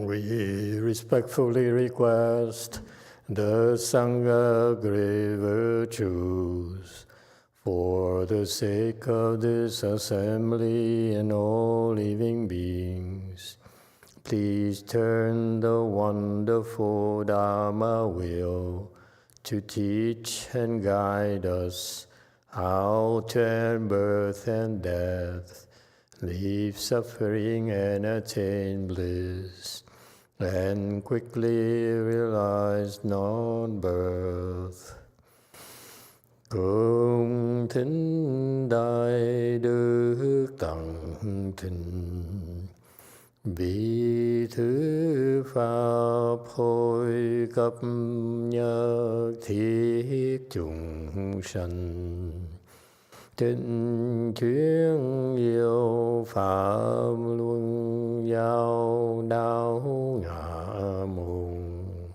We respectfully request the Sangha great virtues for the sake of this assembly and all living beings. Please turn the wonderful Dharma wheel to teach and guide us how to end birth and death, leave suffering and attain bliss, and quickly realize non-birth. Cung thính đại đức tặng thịnh, bí thứ pháp hội cấp nhất thiết chúng sanh. Tịnh chuyên yêu pháp luân giao đạo ngã mùng,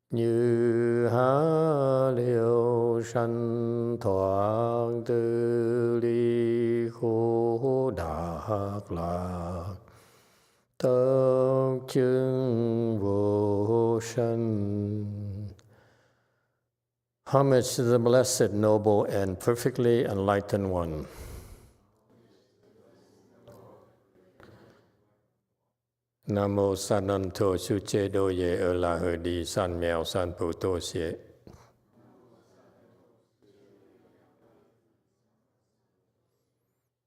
như há liêu sanh thoát tư ly khổ đắc lạc, tất chứng vô sanh. Homage to the Blessed, Noble, and Perfectly Enlightened One. Nam mô Sananto Suche Doye Erlahudi San Miao San Puto Sie.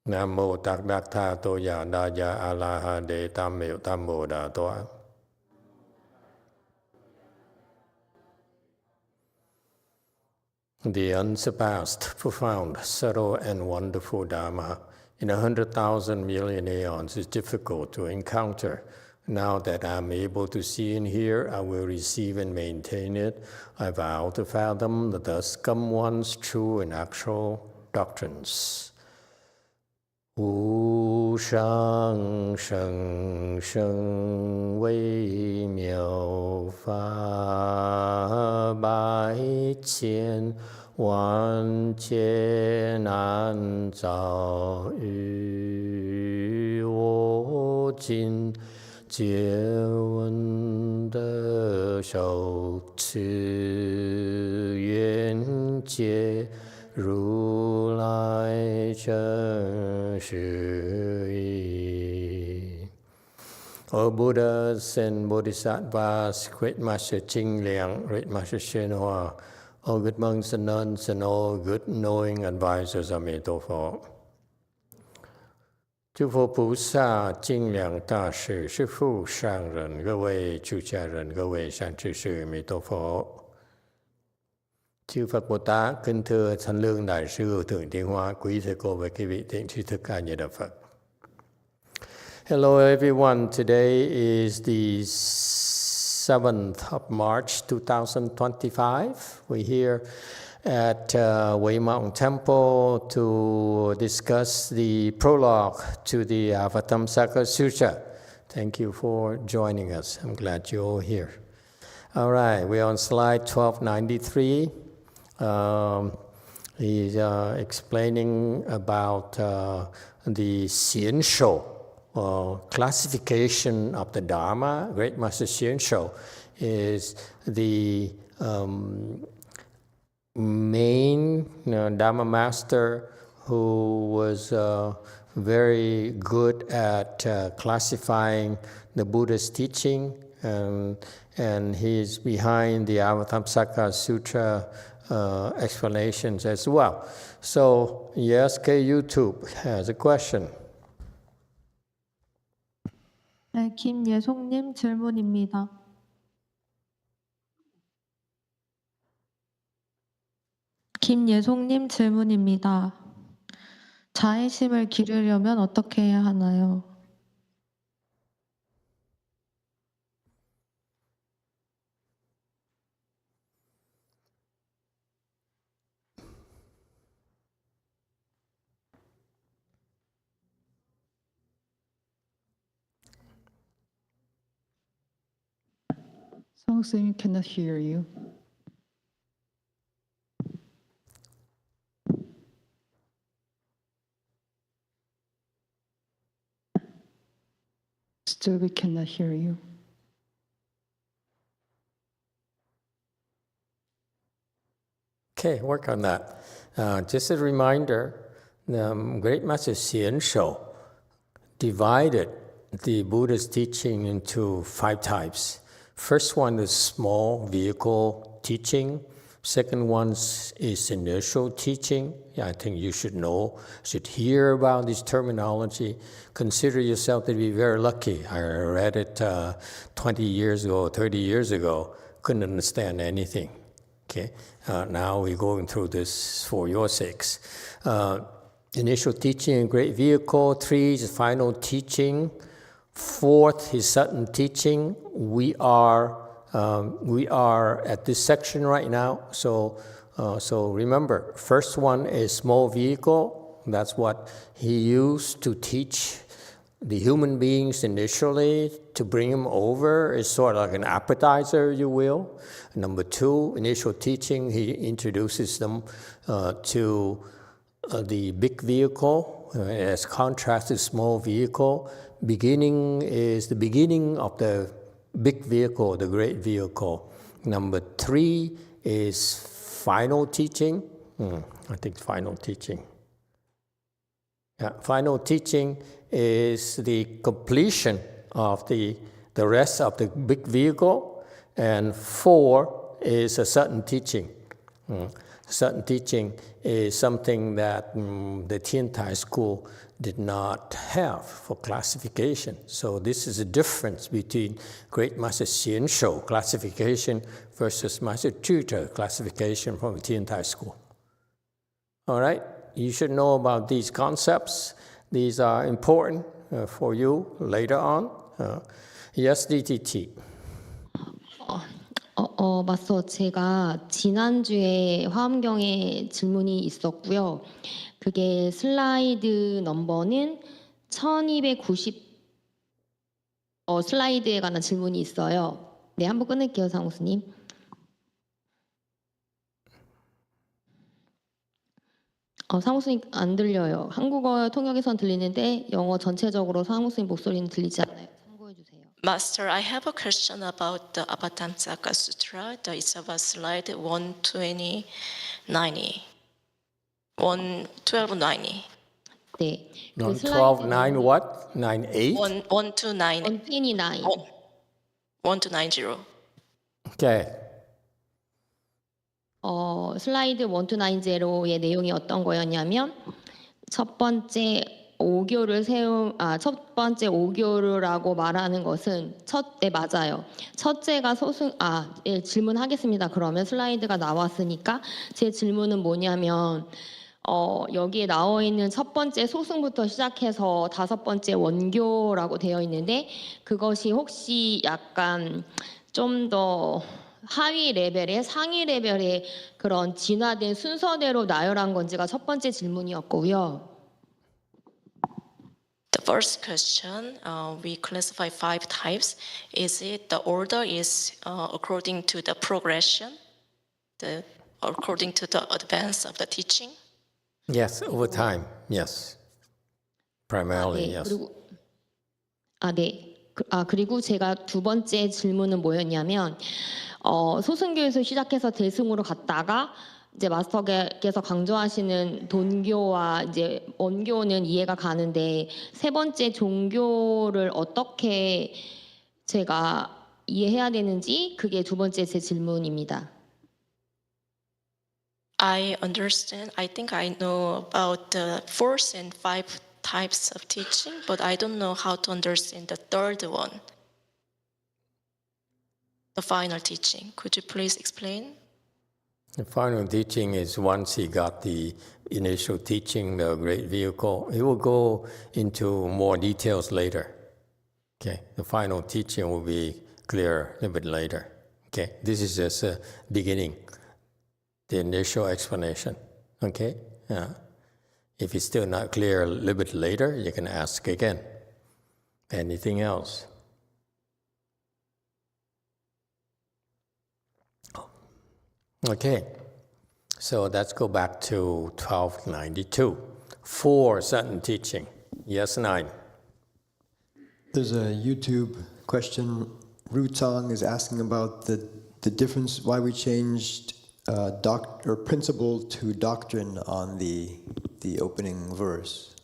Nam mô Tạc Đắc Tha Tô Ya Đa Ya Alaha De Tam Miệu Tam Mô Đà Toa. The unsurpassed, profound, subtle, and wonderful Dharma in 100,000 million aeons is difficult to encounter. Now that I'm able to see and hear, I will receive and maintain it. I vow to fathom the thus come one's true and actual doctrines. Wu shang sheng sheng wei miao fa bai qian wan jie nan zao yu wo jin jie wen de shou ci yuan jie Ru Lai Chen Shu Yi. O Buddhas and Bodhisattvas, Great Master Ching Liang, Great Master YongHua, all good monks and nuns, and all good knowing advisors of Emitofuo. 诸佛菩萨、精良大士、师父、上人、各位出家人、各位善知识、弥陀佛。Chư Phật Bồ Tát, kính thưa Thanh Lương Đại sư Hữu Thượng Tiến Hóa, quý thầy cô và quý vị thiện tri thức ca Như Đà Phật. Hello everyone, today is the 7th of March 2025. We're here at Way Mountain Temple to discuss the prologue to the Avatamsaka Sutra. Thank you for joining us. I'm glad you're all here. All right, we're on slide 1293. He's explaining about the Xian Shou classification of the Dharma. Great Master Xian Shou is the main Dharma master who was very good at classifying the Buddha's teaching, and he's behind the Avatamsaka Sutra explanations as well. So, yes, YouTube has a question. 네, 김예송님 질문입니다. 김예송님 질문입니다. 자애심을 기르려면 어떻게 해야 하나요? Song-Sing cannot hear you. Still we cannot hear you. Okay, work on that. Just a reminder, Great Master Xian Shou divided the Buddha's teaching into 5 types. First one is small vehicle teaching. Second one is initial teaching. I think you should know, should hear about this terminology. Consider yourself to be very lucky. I read it 20 years ago, 30 years ago, couldn't understand anything. Okay, now we're going through this for your sakes. Initial teaching, great vehicle. 3 is final teaching. 4th is sudden teaching. We are at this section right now. So remember, first one is small vehicle. That's what he used to teach the human beings initially, to bring them over. It's sort of like an appetizer, you will. Number 2, initial teaching, he introduces them to the big vehicle as contrast to small vehicle. Beginning is the beginning of the big vehicle, the great vehicle. Number 3 is final teaching. I think final teaching. Yeah, final teaching is the completion of the rest of the big vehicle. And 4 is a sudden teaching. Sudden teaching is something that the Tiantai school did not have for classification. So this is a difference between Great Master Xian Shou classification versus Master Tutor classification from the Tiantai school. All right, you should know about these concepts. These are important for you later on. Yes, DTT. 맞서 제가 지난주에 화엄경에 질문이 있었고요. 그게 슬라이드 넘버는 1290 슬라이드에 관한 질문이 있어요. 네, 한번 끊을게요, 상무스님. 상무스님 안 들려요. 한국어 통역에선 들리는데 영어 전체적으로 상무스님 목소리는 들리지 않아요. 참고해 주세요. Master, I have a question about the Avatamsaka Sutra. It's about slide 12090. 1290. 네. 112.9 what? 98? 129. 129. 1290. Okay. 슬라이드 1290의 내용이 어떤 거였냐면 첫 번째 오교류라고 말하는 것은 맞아요. 첫째가 질문하겠습니다. 그러면 슬라이드가 나왔으니까 제 질문은 뭐냐면 여기에 나와 있는 첫 번째 소승부터 시작해서 5번째 원교라고 되어 있는데 그것이 혹시 약간 좀 더 하위 레벨의 상위 레벨의 그런 진화된 순서대로 나열한 건지가 첫 번째 질문이었고요. The first question, we classify 5 types. Is it the order is according to the progression, according to the advance of the teaching? Yes, over time, yes. Primarily, yes. 그리고 제가 두 번째 질문은 뭐였냐면 소승교에서 시작해서 대승으로 갔다가 이제 마스터께서 강조하시는 돈교와 이제 원교는 이해가 가는데 세 번째 종교를 어떻게 제가 이해해야 되는지 그게 두 번째 제 질문입니다. I understand. I think I know about the 4th and 5th types of teaching, but I don't know how to understand the third one, the final teaching. Could you please explain? The final teaching is once he got the initial teaching, the great vehicle, he will go into more details later. Okay, the final teaching will be clear a little bit later. Okay, this is just a beginning, the initial explanation. Okay, if it's still not clear a little bit later, you can ask again. Anything else? Okay, so let's go back to 1292. 4 sudden teaching. Yes, 9. There's a YouTube question. Rutong is asking about the difference, why we changed principle to doctrine on the opening verse.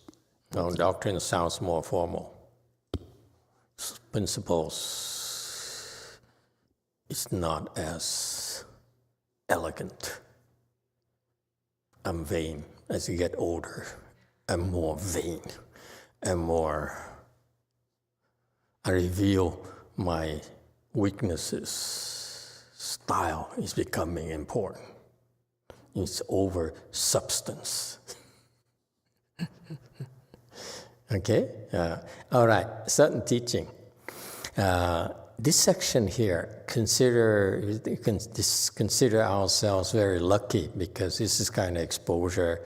No, doctrine sounds more formal. Principles is not as elegant. I'm vain. As you get older, I'm more vain. I reveal my weaknesses. Style is becoming important. It's over substance. Okay? All right, certain teaching. This section here, consider ourselves very lucky because this is kind of exposure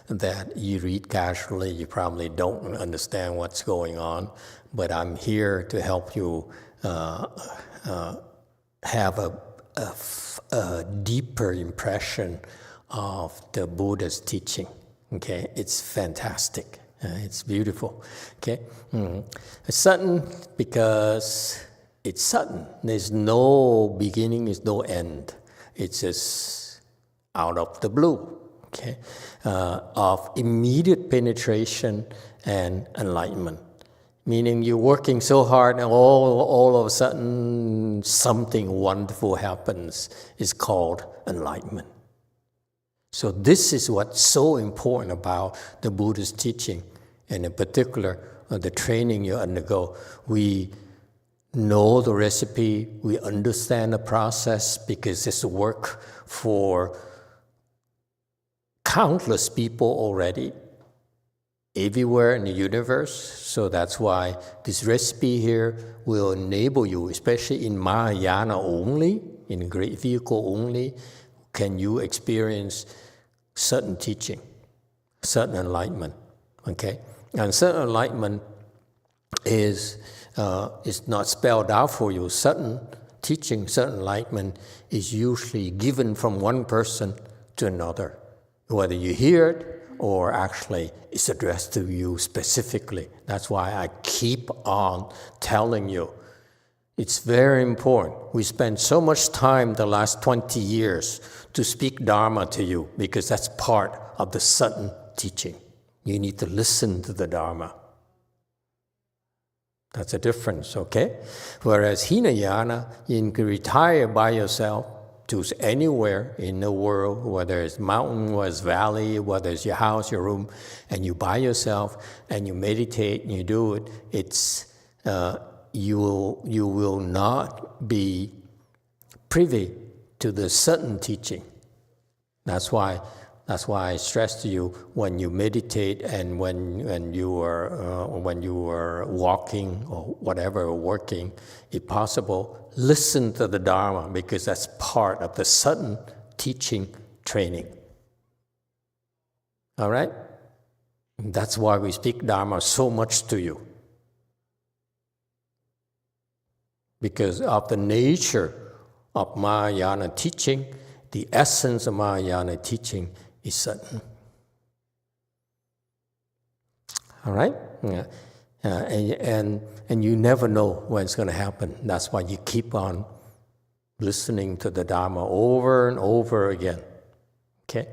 that you read casually. You probably don't understand what's going on, but I'm here to help you have a deeper impression of the Buddha's teaching. Okay, it's fantastic. It's beautiful. Okay, It's sudden because it's sudden. There's no beginning, there's no end. It's just out of the blue. Okay, of immediate penetration and enlightenment. Meaning you're working so hard and all of a sudden something wonderful happens. It's called enlightenment. So this is what's so important about the Buddha's teaching, and in particular, the training you undergo. We know the recipe, we understand the process because it's work for countless people already, everywhere in the universe. So that's why this recipe here will enable you, especially in Mahayana only, in a great vehicle only, can you experience certain teaching, certain enlightenment, okay? And certain enlightenment is not spelled out for you. Certain teaching, certain enlightenment is usually given from one person to another, whether you hear it or actually it's addressed to you specifically. That's why I keep on telling you. It's very important. We spent so much time the last 20 years to speak Dharma to you because that's part of the sudden teaching. You need to listen to the Dharma. That's a difference, okay? Whereas Hinayana, you can retire by yourself to anywhere in the world, whether it's mountain, whether it's valley, whether it's your house, your room, and you by yourself and you meditate and you do it. It's you will not be privy to the sudden teaching. That's why I stress to you when you meditate and when you are walking or whatever, working, if possible, listen to the Dharma because that's part of the sudden teaching training. All right? That's why we speak Dharma so much to you. Because of the nature of Mahayana teaching, the essence of Mahayana teaching is sudden. All right? Yeah. And you never know when it's going to happen. That's why you keep on listening to the Dharma over and over again. Okay?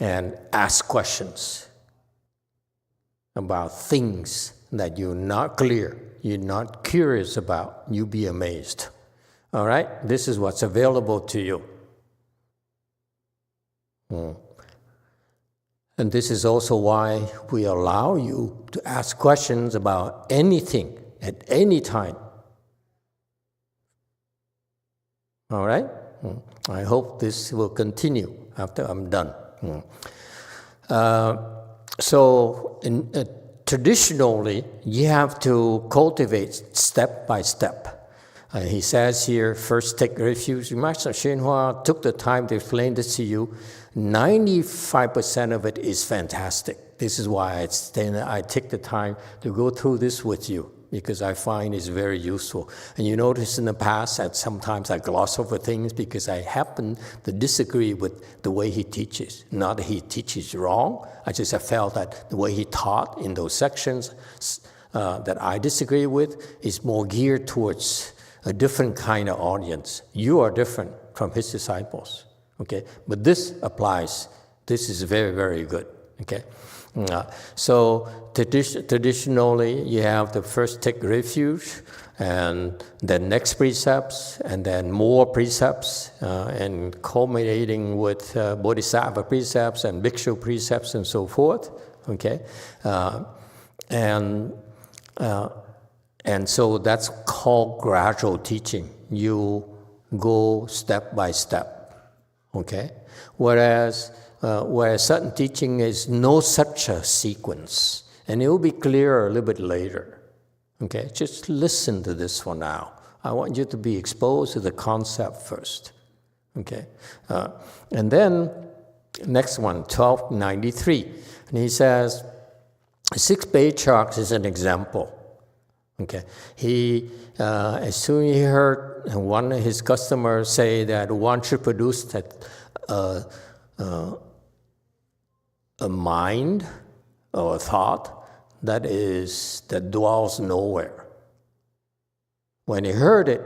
And ask questions about things that you're not clear, you're not curious about. You'll be amazed. All right? This is what's available to you. And this is also why we allow you to ask questions about anything at any time. All right? I hope this will continue after I'm done. Traditionally, you have to cultivate step by step. He says here, first take refuge. Master YongHua took the time to explain this to you. 95% of it is fantastic. This is why I take the time to go through this with you, because I find it's very useful. And you notice in the past that sometimes I gloss over things because I happen to disagree with the way he teaches. Not that he teaches wrong, I just have felt that the way he taught in those sections that I disagree with is more geared towards a different kind of audience. You are different from his disciples. Okay, but this applies. This is very, very good. Okay, so traditionally you have the first take refuge, and then next precepts, and then more precepts, and culminating with Bodhisattva precepts and Bhikshu precepts and so forth. Okay, and so that's called gradual teaching. You go step by step. Okay, whereas certain teaching is no such a sequence, and it will be clearer a little bit later. Okay, just listen to this for now. I want you to be exposed to the concept first. Okay, and then next one, 1293, and he says, 6 patriarchs is an example. Okay, he as soon as he heard one of his customers say that one should produce a mind or a thought that dwells nowhere. When he heard it,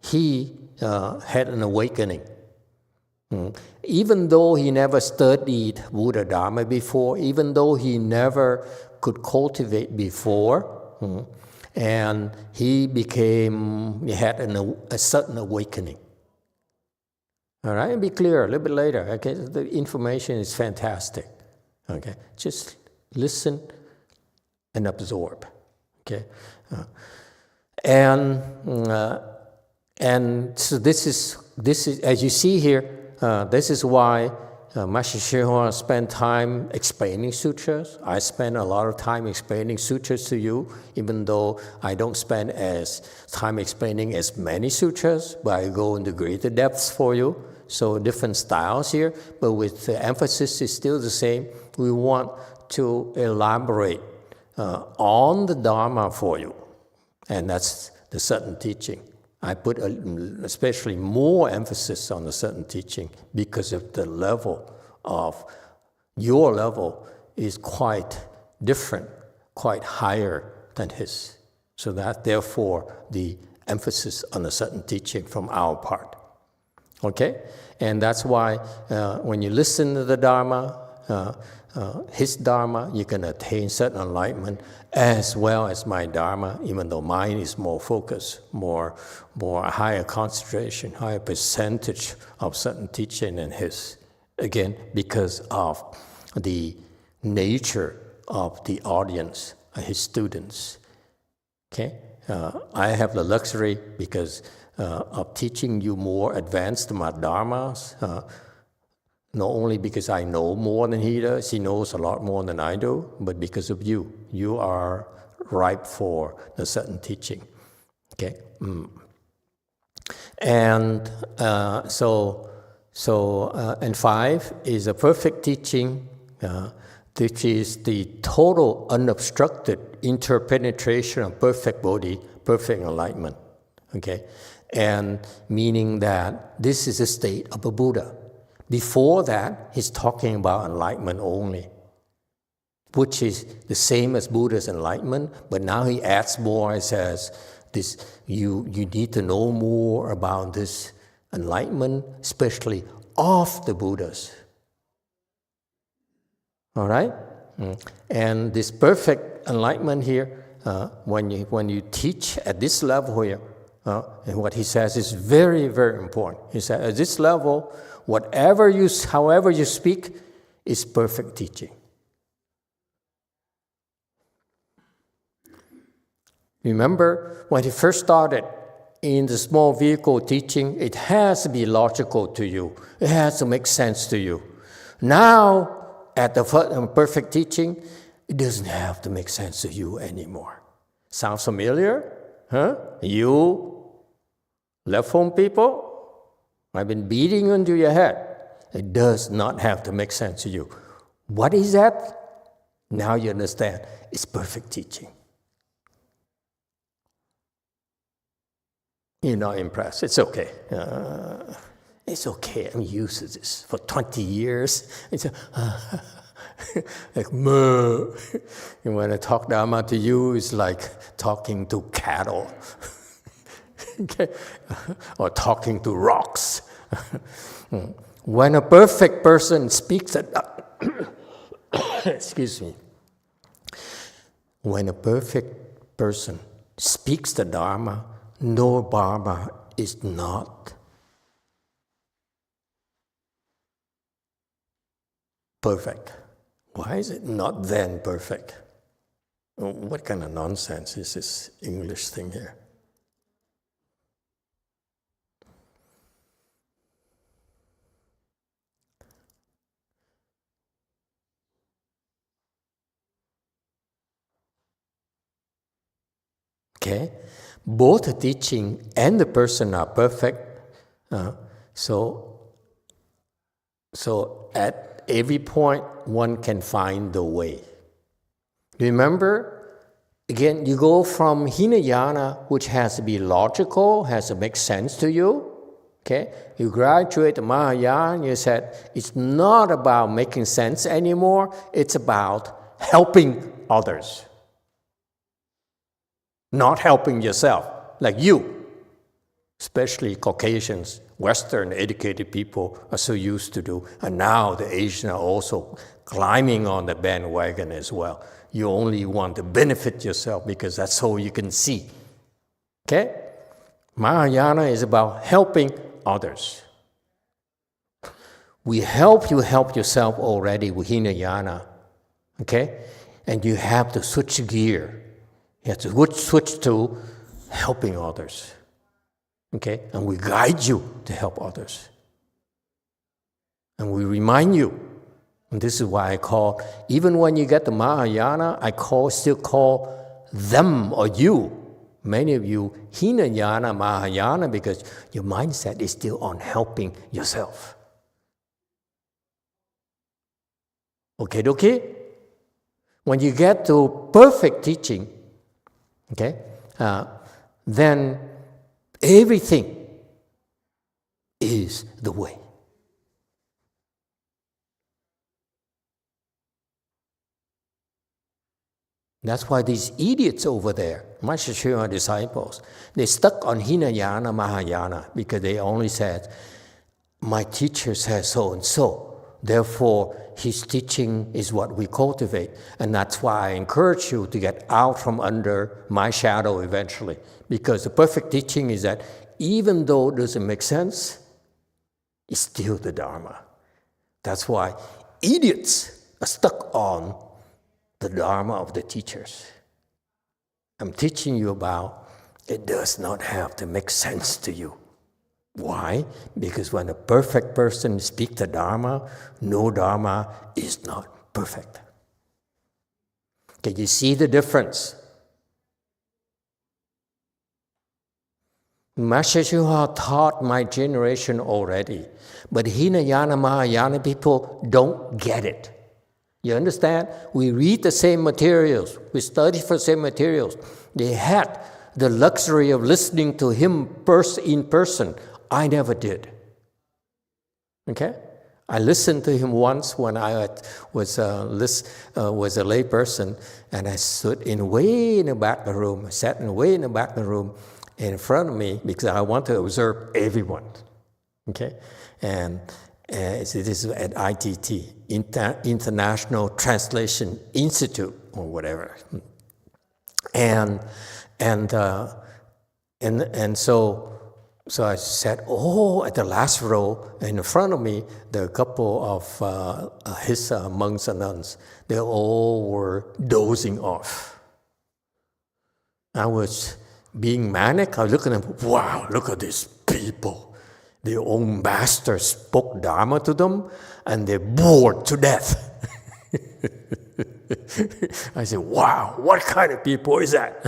he had an awakening. Even though he never studied Buddha Dharma before, even though he never could cultivate before, and he had a sudden awakening. All right, be clear a little bit later. Okay, the information is fantastic. Okay, just listen and absorb. Okay, and so this is as you see here. This is why Master YongHua spent time explaining sutras. I spend a lot of time explaining sutras to you, even though I don't spend as time explaining as many sutras, but I go into greater depths for you. So different styles here, but with the emphasis is still the same. We want to elaborate on the Dharma for you, and that's the certain teaching. I put especially more emphasis on the certain teaching because of the level of your level is quite different, quite higher than his. So that therefore the emphasis on a certain teaching from our part. Okay? And that's why when you listen to the Dharma, his Dharma, you can attain certain enlightenment as well as my Dharma, even though mine is more focused, more higher concentration, higher percentage of certain teaching than his. Again, because of the nature of the audience, his students. Okay? I have the luxury because of teaching you more advanced Dharmas, not only because I know more than he does, he knows a lot more than I do, but because of you. You are ripe for a certain teaching. Okay? And and 5 is a perfect teaching, which is the total unobstructed interpenetration of perfect Bodhi, perfect enlightenment. Okay? And meaning that this is a state of a Buddha. Before that, he's talking about enlightenment only, which is the same as Buddha's enlightenment, but now he adds more. He says, "This you need to know more about this enlightenment, especially of the Buddhas." All right? And this perfect enlightenment here, when you teach at this level here, and what he says is very, very important. He said, at this level, however you speak, is perfect teaching. Remember, when he first started in the small vehicle teaching, it has to be logical to you. It has to make sense to you. Now, at the perfect teaching, it doesn't have to make sense to you anymore. Sounds familiar? Huh? You left home people? I've been beating into your head. It does not have to make sense to you. What is that? Now you understand. It's perfect teaching. You're not impressed. It's okay. It's okay. I'm used to this for 20 years. It's like, and when I talk Dharma to you, it's like talking to cattle. Okay? Or talking to rocks. When a perfect person speaks the excuse me. When a perfect person speaks the Dharma, no Dharma is not perfect. Why is it not then perfect? What kind of nonsense is this English thing here? Okay, both the teaching and the person are perfect. So at every point, one can find the way. Remember, again, you go from Hinayana, which has to be logical, has to make sense to you. Okay, you graduate to Mahayana, you said it's not about making sense anymore, it's about helping others. Not helping yourself, like you, especially Caucasians, Western educated people are so used to do. And now the Asians are also climbing on the bandwagon as well. You only want to benefit yourself because that's all you can see. Okay? Mahayana is about helping others. We help you help yourself already with Hinayana. Okay? And you have to switch gear. You have to switch to helping others. Okay? And we guide you to help others. And we remind you. And this is why I call, even when you get to Mahayana, I still call them or you, many of you, Hinayana, Mahayana, because your mindset is still on helping yourself. Okay? When you get to perfect teaching, okay, then everything is the way. That's why these idiots over there, my Shishima disciples, they stuck on Hinayana, Mahayana, because they only said, my teacher says so and so. Therefore, his teaching is what we cultivate. And that's why I encourage you to get out from under my shadow eventually. Because the perfect teaching is that even though it doesn't make sense, it's still the Dharma. That's why idiots are stuck on the Dharma of the teachers. I'm teaching you about it does not have to make sense to you. Why? Because when a perfect person speaks the Dharma, no Dharma is not perfect. Can you see the difference? Master YongHua taught my generation already, but Hinayana, Mahayana people don't get it. You understand? We read the same materials. We study for the same materials. They had the luxury of listening to him in person. I never did. Okay? I listened to him once when I was a lay person, and I stood way in the back of the room, sat way in the back of the room in front of me because I want to observe everyone. Okay? And this is at ITT, International Translation Institute, or whatever. And so I sat at the last row, and in front of me, there were a couple of his monks and nuns. They all were dozing off. I was being manic. I was looking at them, wow, look at these people. Their own master spoke Dharma to them, and they're bored to death. I said, wow, what kind of people is that?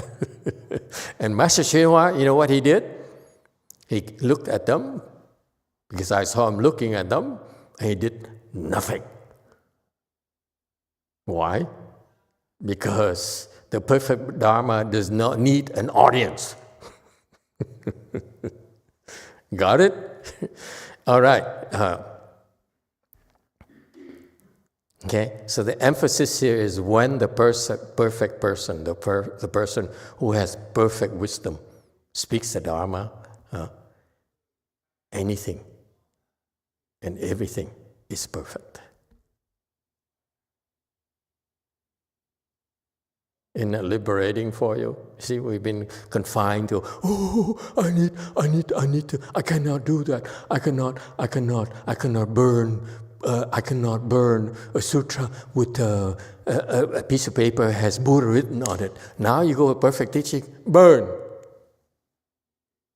And Master YongHua, you know what he did? He looked at them, because I saw him looking at them, and he did nothing. Why? Because the perfect Dharma does not need an audience. Got it? All right. Okay, so the emphasis here is when the perfect person, the person who has perfect wisdom, speaks the Dharma, anything and everything is perfect. Isn't that liberating for you? See, we've been confined to, I need to, I cannot do that. I cannot burn a sutra with a piece of paper has Buddha written on it. Now you go with perfect teaching, burn.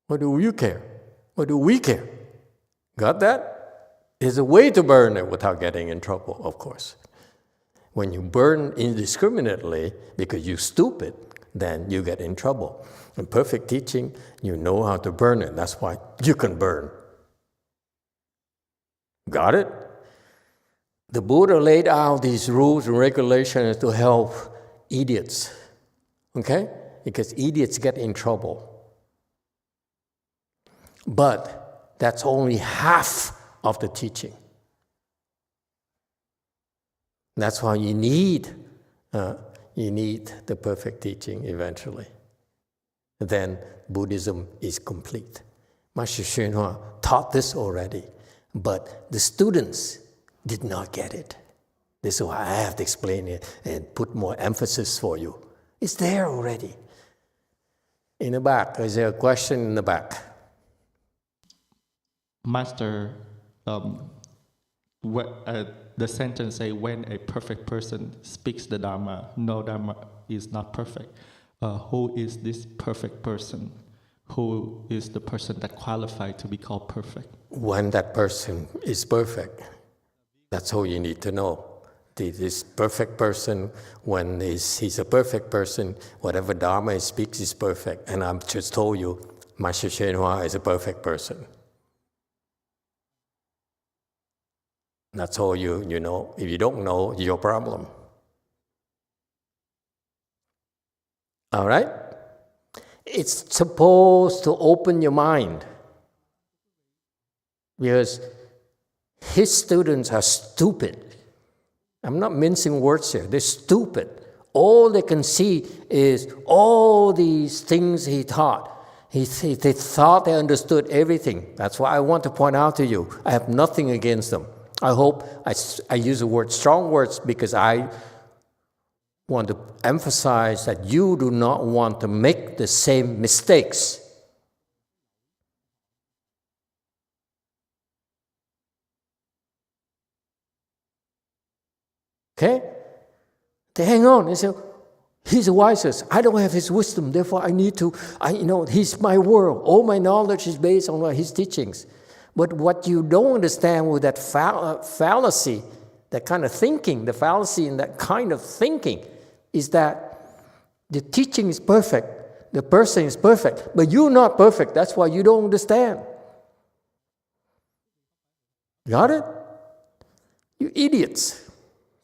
What do you care? What do we care? Got that? There's a way to burn it without getting in trouble, of course. When you burn indiscriminately because you're stupid, then you get in trouble. In perfect teaching, you know how to burn it. That's why you can burn. Got it? The Buddha laid out these rules and regulations to help idiots. Okay? Because idiots get in trouble. But that's only half of the teaching. That's why you need the perfect teaching eventually. Then Buddhism is complete. Master YongHua taught this already, but the students did not get it. This is why I have to explain it and put more emphasis for you. It's there already. In the back, is there a question in the back? Master, the sentence say, when a perfect person speaks the Dharma, no Dharma is not perfect. Who is this perfect person? Who is the person that qualified to be called perfect? When that person is perfect, that's all you need to know. This perfect person, when he's a perfect person, whatever Dharma he speaks is perfect. And I've just told you, Master YongHua is a perfect person. That's all you know. If you don't know, it's your problem. All right? It's supposed to open your mind. Because his students are stupid. I'm not mincing words here. They're stupid. All they can see is all these things he taught. They thought they understood everything. That's why I want to point out to you, I have nothing against them. I hope I use the word strong words because I want to emphasize that you do not want to make the same mistakes. Okay? They hang on. They say, he's the wisest. I don't have his wisdom. Therefore, I need to, he's my world. All my knowledge is based on his teachings. But what you don't understand with that fallacy, that kind of thinking, the fallacy in that kind of thinking is that the teaching is perfect, the person is perfect, but you're not perfect. That's why you don't understand. Got it? You idiots.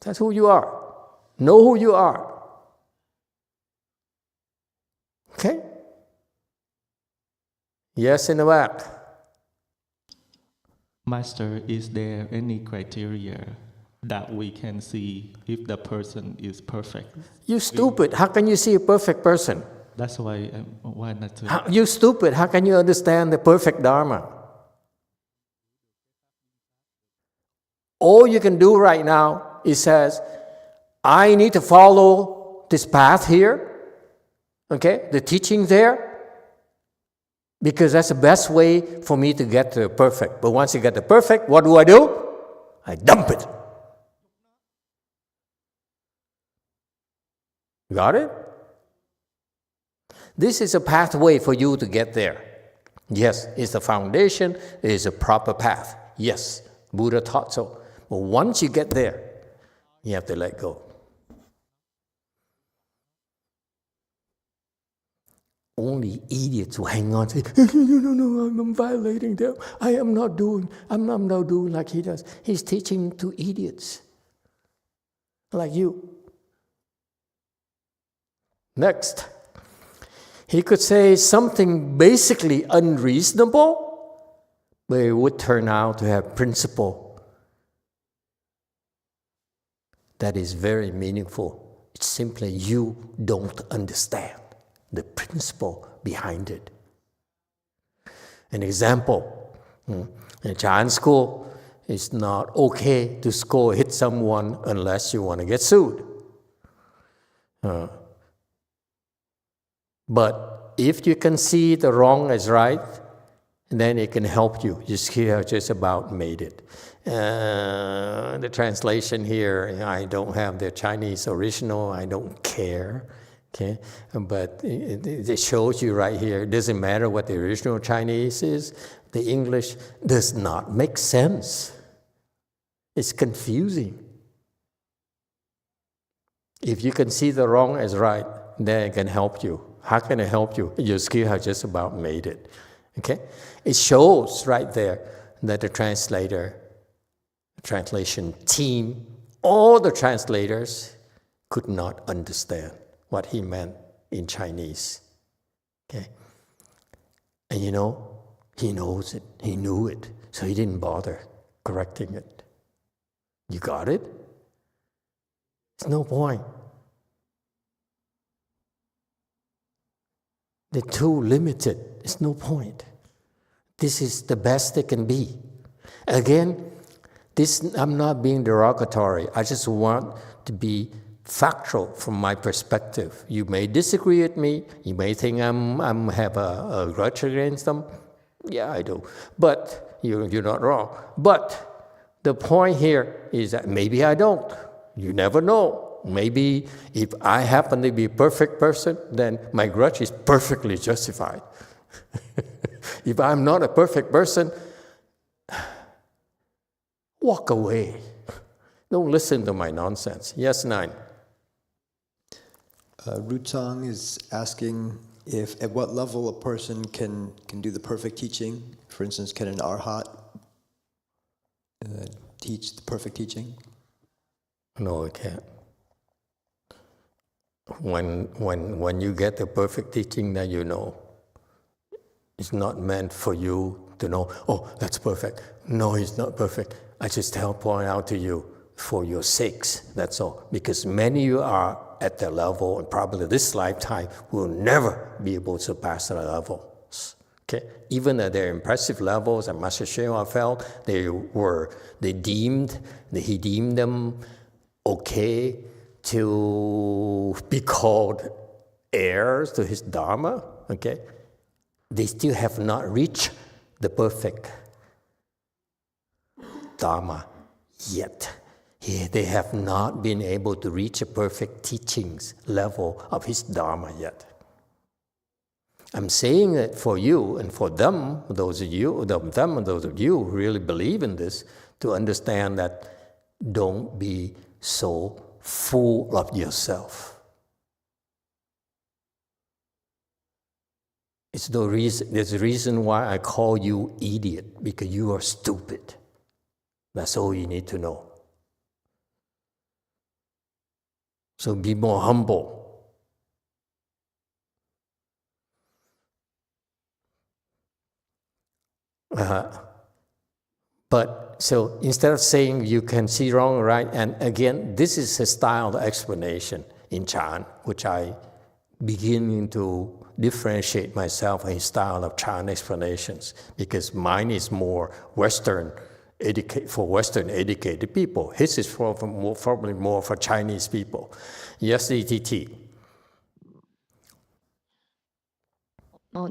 That's who you are. Know who you are. Okay? Yes, in the back. Master, is there any criteria that we can see if the person is perfect? You stupid. How can you see a perfect person? That's why why not to... You stupid. How can you understand the perfect Dharma? All you can do right now is says, I need to follow this path here. Okay? The teaching there. Because that's the best way for me to get to perfect. But once you get to perfect, what do? I dump it. Got it? This is a pathway for you to get there. Yes, it's the foundation, it is a proper path. Yes, Buddha taught so. But once you get there, you have to let go. Only idiots who hang on and say, no, I'm violating them. I'm not doing like he does. He's teaching to idiots like you. Next, he could say something basically unreasonable, but it would turn out to have principle that is very meaningful. It's simply you don't understand the principle behind it. An example, in Chan school, it's not okay to score hit someone unless you want to get sued. But if you can see the wrong as right, then it can help you. You see, I just about made it. The translation here, I don't have the Chinese original, I don't care. Okay, but it shows you right here, it doesn't matter what the original Chinese is, the English does not make sense. It's confusing. If you can see the wrong as right, then it can help you. How can it help you? Your skill has just about made it. Okay? It shows right there that the translation team, all the translators could not understand what he meant in Chinese. Okay? And you know, he knows it. He knew it. So he didn't bother correcting it. You got it? There's no point. They're too limited. There's no point. This is the best it can be. Again, I'm not being derogatory. I just want to be factual from my perspective. You may disagree with me. You may think I'm have a grudge against them. Yeah, I do. But you're not wrong. But the point here is that maybe I don't. You never know. Maybe if I happen to be a perfect person, then my grudge is perfectly justified. If I'm not a perfect person, walk away. Don't listen to my nonsense. Yes, 9. Rutong is asking if at what level a person can do the perfect teaching. For instance, can an arhat teach the perfect teaching? No, it can't. When you get the perfect teaching, then you know. It's not meant for you to know, oh, that's perfect. No, it's not perfect. I just point out to you for your sakes, that's all. Because many of you are at the level, and probably this lifetime will never be able to surpass the levels. Okay? Even at their impressive levels, and Master Hsuan felt he deemed them okay to be called heirs to his Dharma, okay? They still have not reached the perfect Dharma yet. They have not been able to reach a perfect teachings level of his Dharma yet. I'm saying it for you and for them, those of you who really believe in this, to understand that don't be so full of yourself. There's a reason why I call you idiot, because you are stupid. That's all you need to know. So be more humble. But so instead of saying you can see wrong or right, and again, this is a style of explanation in Chan, which I beginning to differentiate myself in style of Chan explanations, because mine is more Western for Western educated people. His is probably more for Chinese people. Yes, ETT.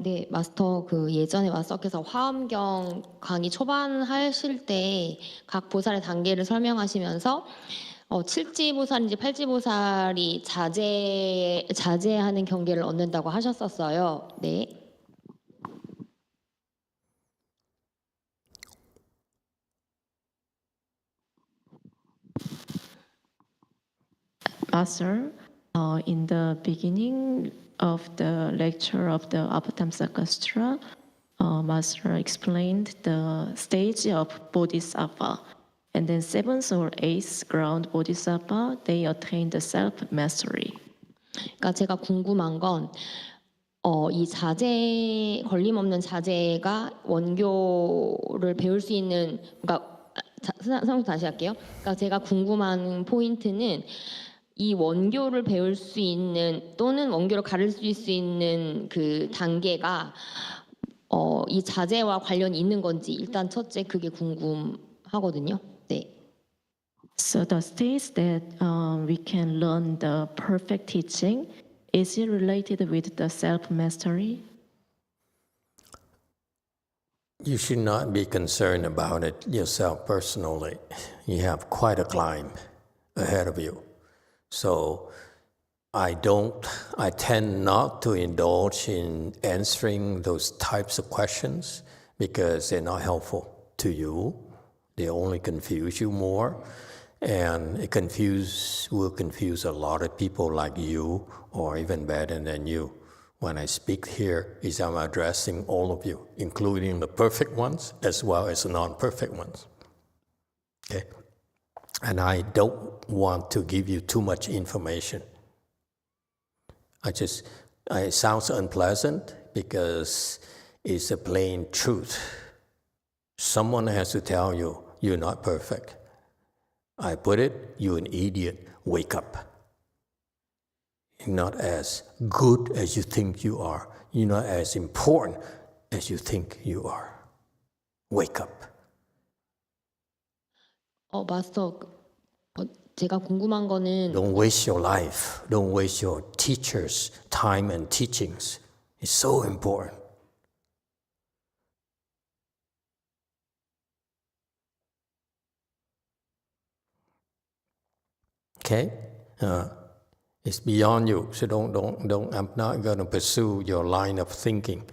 네, 마스터 예전에 마스터께서 화엄경 강의 초반 하실 때 각 보살의 단계를 설명하시면서 7지보살인지 8지보살이 자제하는 경계를 얻는다고 하셨었어요. 네. Master, in the beginning of the lecture of the Avatamsaka Sutra, Master explained the stage of Bodhisattva. And then 7th or 8th ground Bodhisattva, they attain the self-mastery. 그러니까 제가 궁금한 건 이 자제, 걸림없는 자제가 원교를 배울 수 있는, 그러니까 다시 할게요. 그러니까 제가 궁금한 포인트는 이 원교를 배울 수 있는 또는 원교를 가르칠 수 있는 그 단계가 이 자제와 관련이 있는 건지 일단 첫째 그게 궁금합니다. 하거든요. 네. So the stage that we can learn the perfect teaching, is it related with the self-mastery? You should not be concerned about it yourself personally. You have quite a climb ahead of you. So I tend not to indulge in answering those types of questions because they're not helpful to you. They only confuse you more. And it will confuse a lot of people like you, or even better than you. When I speak here, I'm addressing all of you, including the perfect ones as well as the non-perfect ones. Okay? And I don't want to give you too much information. It sounds unpleasant because it's a plain truth. Someone has to tell you, you're not perfect. I put it, you're an idiot, wake up. You're not as good as you think you are. You're not as important as you think you are. Wake up. 마스터, 제가 궁금한 거는 Don't waste your life. Don't waste your teachers' time and teachings. It's so important. Okay? It's beyond you, so don't. I'm not going to pursue your line of thinking.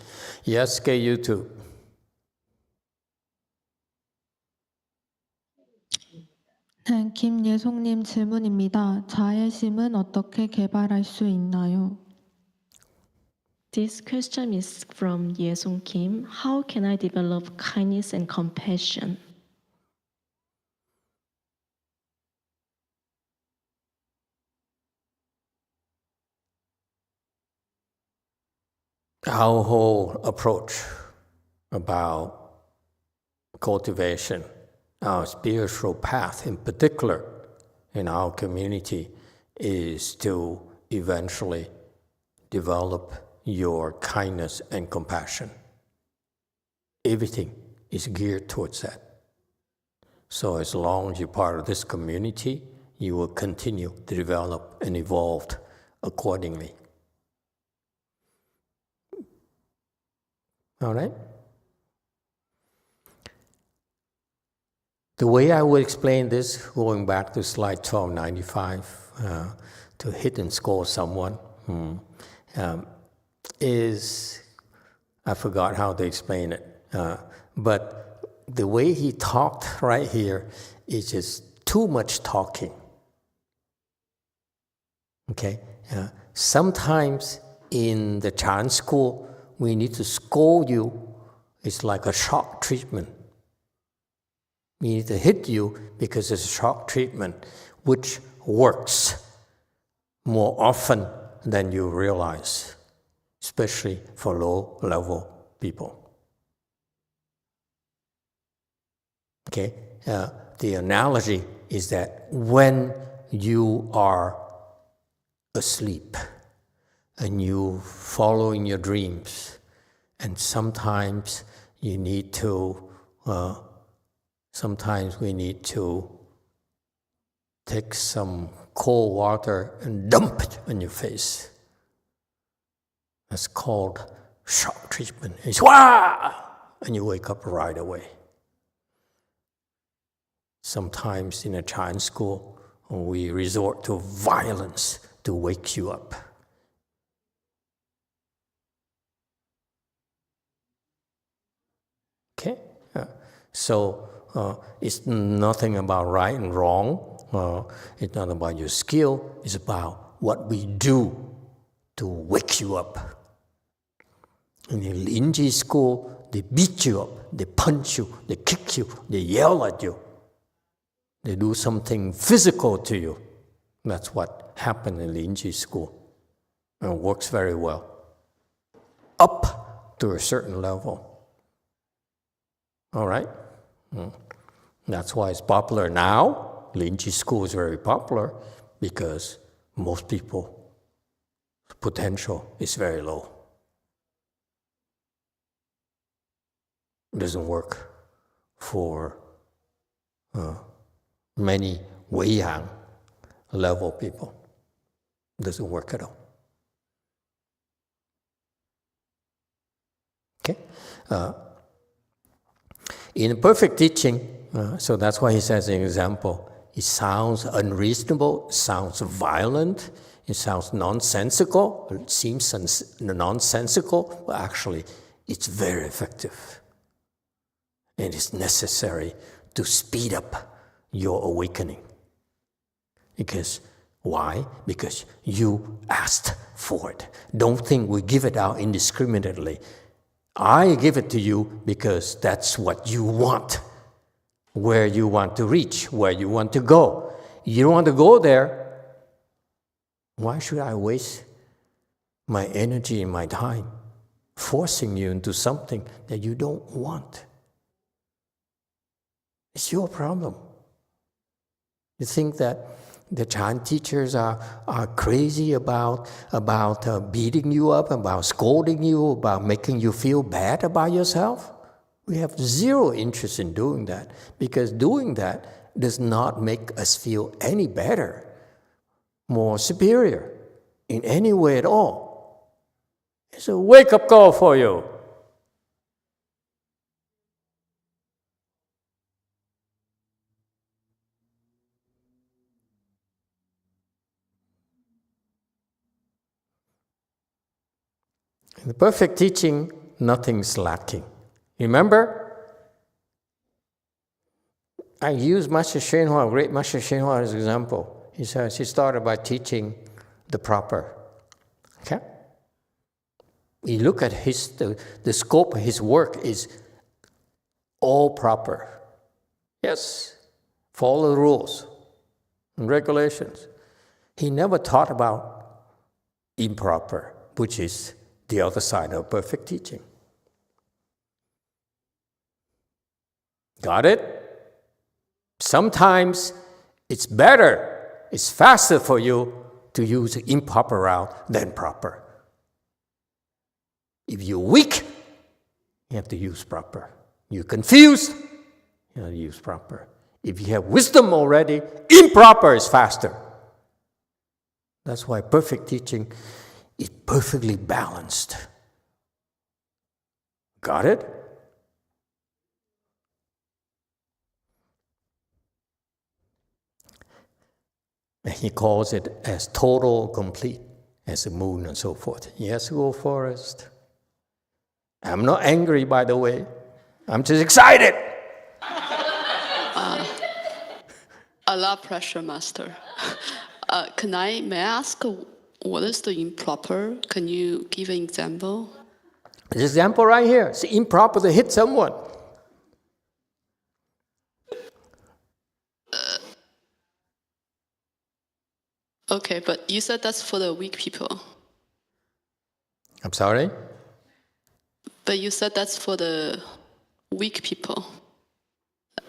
Yes, YouTube. 네, 김예송님 질문입니다. 자애심은 어떻게 개발할 수 있나요? This question is from Yesong Kim. How can I develop kindness and compassion? Our whole approach about cultivation, our spiritual path in particular in our community, is to eventually develop your kindness and compassion. Everything is geared towards that. So as long as you're part of this community, you will continue to develop and evolve accordingly. All right? The way I would explain this, going back to slide 1295, to hit and score someone, is, I forgot how to explain it, but the way he talked right here is just too much talking. Okay? Sometimes in the Chan school, we need to scold you. It's like a shock treatment. We need to hit you because it's a shock treatment, which works more often than you realize, especially for low-level people. Okay? The analogy is that when you are asleep and you following your dreams, and sometimes we need to take some cold water and dump it on your face. That's called shock treatment. It's wah! And you wake up right away. Sometimes in a Chan school, we resort to violence to wake you up. Okay? So it's nothing about right and wrong. It's not about your skill. It's about what we do to wake you up. In the Linji school, they beat you up, they punch you, they kick you, they yell at you. They do something physical to you. That's what happened in Linji school. And it works very well. Up to a certain level. All right? That's why it's popular now. Linji school is very popular because most people's potential is very low. It doesn't work for many Weiyang level people. It doesn't work at all. Okay? In perfect teaching, so that's why he says an example, it sounds unreasonable, it sounds violent, it sounds nonsensical, it seems nonsensical, but actually it's very effective. And it's necessary to speed up your awakening. Because, why? Because you asked for it. Don't think we give it out indiscriminately. I give it to you because that's what you want, where you want to reach, where you want to go. You don't want to go there, why should I waste my energy and my time forcing you into something that you don't want? It's your problem. You think that the Chan teachers are crazy about beating you up, about scolding you, about making you feel bad about yourself? We have zero interest in doing that, because doing that does not make us feel any better, more superior in any way at all. It's a wake-up call for you. In the perfect teaching, nothing's lacking. Remember, I use Master YongHua, great Master YongHua, as an example. He says he started by teaching the proper. Okay? You look at the scope of his work is all proper. Yes, follow the rules and regulations. He never taught about improper, which is the other side of perfect teaching. Got it? Sometimes it's better, it's faster for you to use the improper route than proper. If you're weak, you have to use proper. You're confused, you have to use proper. If you have wisdom already, improper is faster. That's why perfect teaching is perfectly balanced. Got it? And he calls it as total, complete, as the moon and so forth. Yes, go forest. I'm not angry, by the way. I'm just excited. A lot of pressure, Master. May I ask, what is the improper? Can you give an example? This example right here. It's improper to hit someone. Okay, but you said that's for the weak people. I'm sorry? But you said that's for the weak people.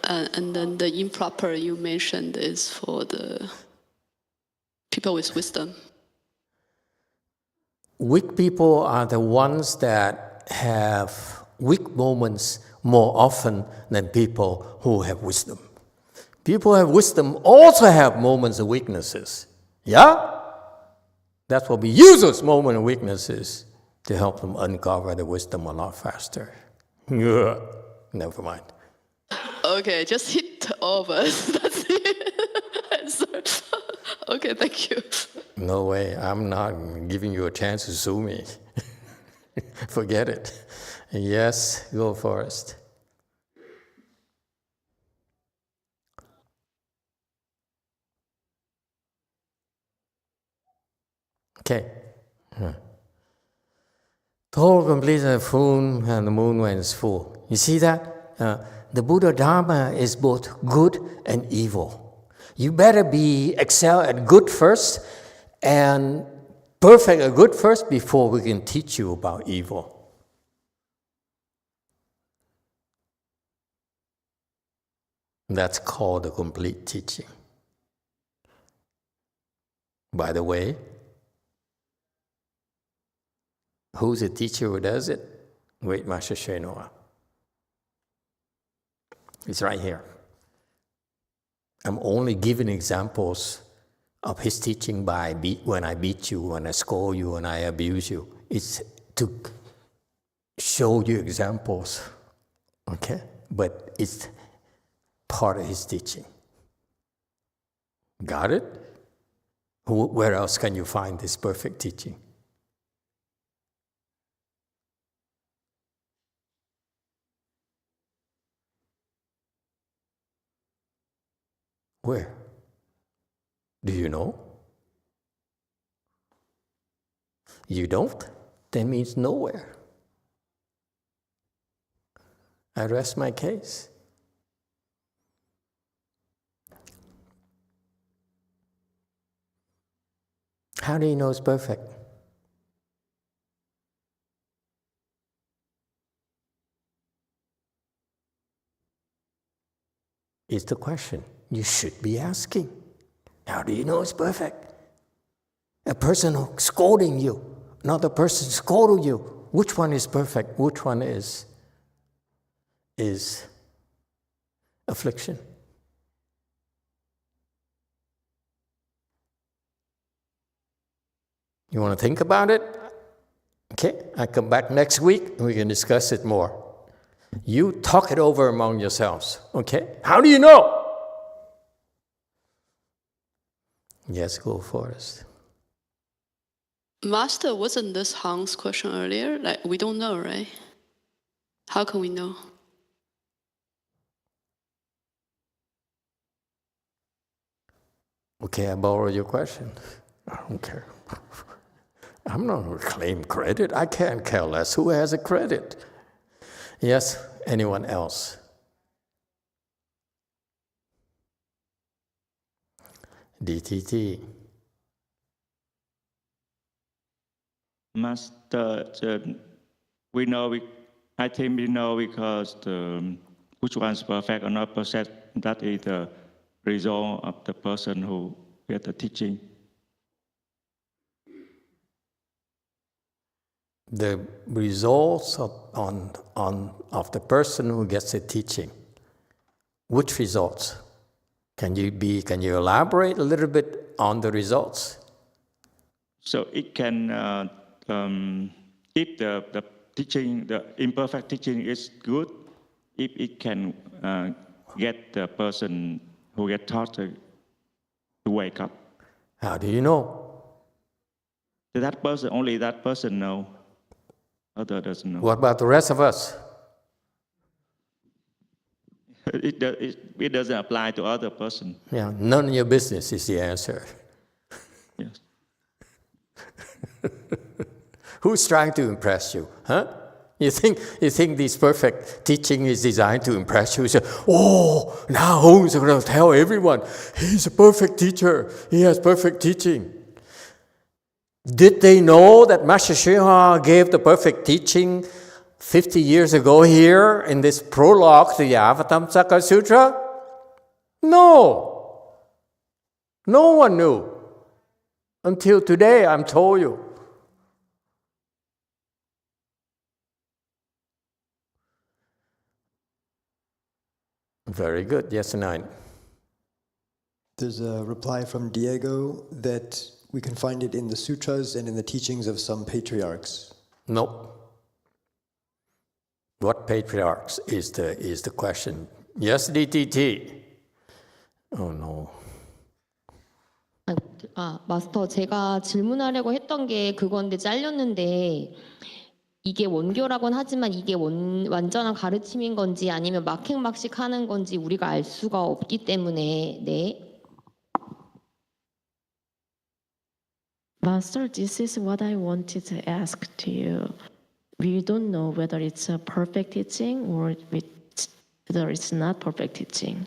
And then the improper you mentioned is for the people with wisdom. Weak people are the ones that have weak moments more often than people who have wisdom. People who have wisdom also have moments of weaknesses. Yeah? That's what we use those moments of weaknesses to help them uncover the wisdom a lot faster. Never mind. Okay, just hit all of us. That's it. Okay, thank you. No way. I'm not giving you a chance to sue me. Forget it. Yes, go forest. Okay. Total complete the moon, and the moon when it's full. You see that? The Buddha Dharma is both good and evil. You better excel at good first and perfect at good first before we can teach you about evil. That's called the complete teaching. By the way, who's the teacher who does it? Great Master YongHua. It's right here. I'm only giving examples of his teaching by when I beat you, when I scold you, when I abuse you. It's to show you examples, okay? But it's part of his teaching. Got it? Where else can you find this perfect teaching? Where? Do you know? You don't? That means nowhere. I rest my case. How do you know it's perfect? It's the question you should be asking. How do you know it's perfect? A person who's scolding you, another person scolding you. Which one is perfect? Which one is affliction? You want to think about it? Okay, I come back next week and we can discuss it more. You talk it over among yourselves, okay? How do you know? Yes, go Forrest. Master, wasn't this Hang's question earlier? Like, we don't know, right? How can we know? Okay, I borrow your question. I don't care. I'm not going to claim credit. I can't care less who has a credit. Yes, anyone else? DTT. Master, I think we know because which one is perfect or not perfect, that is the result of the person who gets the teaching. The results of the person who gets the teaching. Which results? Can you elaborate a little bit on the results? So it can, if the teaching, the imperfect teaching is good, if it can get the person who get taught to wake up. How do you know? That person, only that person knows. Other doesn't know. What about the rest of us? It doesn't apply to other person. Yeah, none of your business is the answer. Yes. Who's trying to impress you? Huh? You think this perfect teaching is designed to impress you? You say, oh, now Hong's going to tell everyone, he's a perfect teacher. He has perfect teaching. Did they know that Master YongHua gave the perfect teaching 50 years ago here in this prologue to the Avatamsaka Sutra? No. No one knew. Until today, I'm told you. Very good. Yes, 9. There's a reply from Diego that we can find it in the sutras and in the teachings of some patriarchs. No. What patriarchs is the question? Yes, DTT. Oh no. 마스터, 제가 질문하려고 했던 게 그건데 잘렸는데 이게 원교라고는 하지만 이게 완전한 가르침인 건지 아니면 막행막식 하는 건지 우리가 알 수가 없기 때문에 네. Master, this is what I wanted to ask to you. We don't know whether it's a perfect teaching or whether it's not perfect teaching.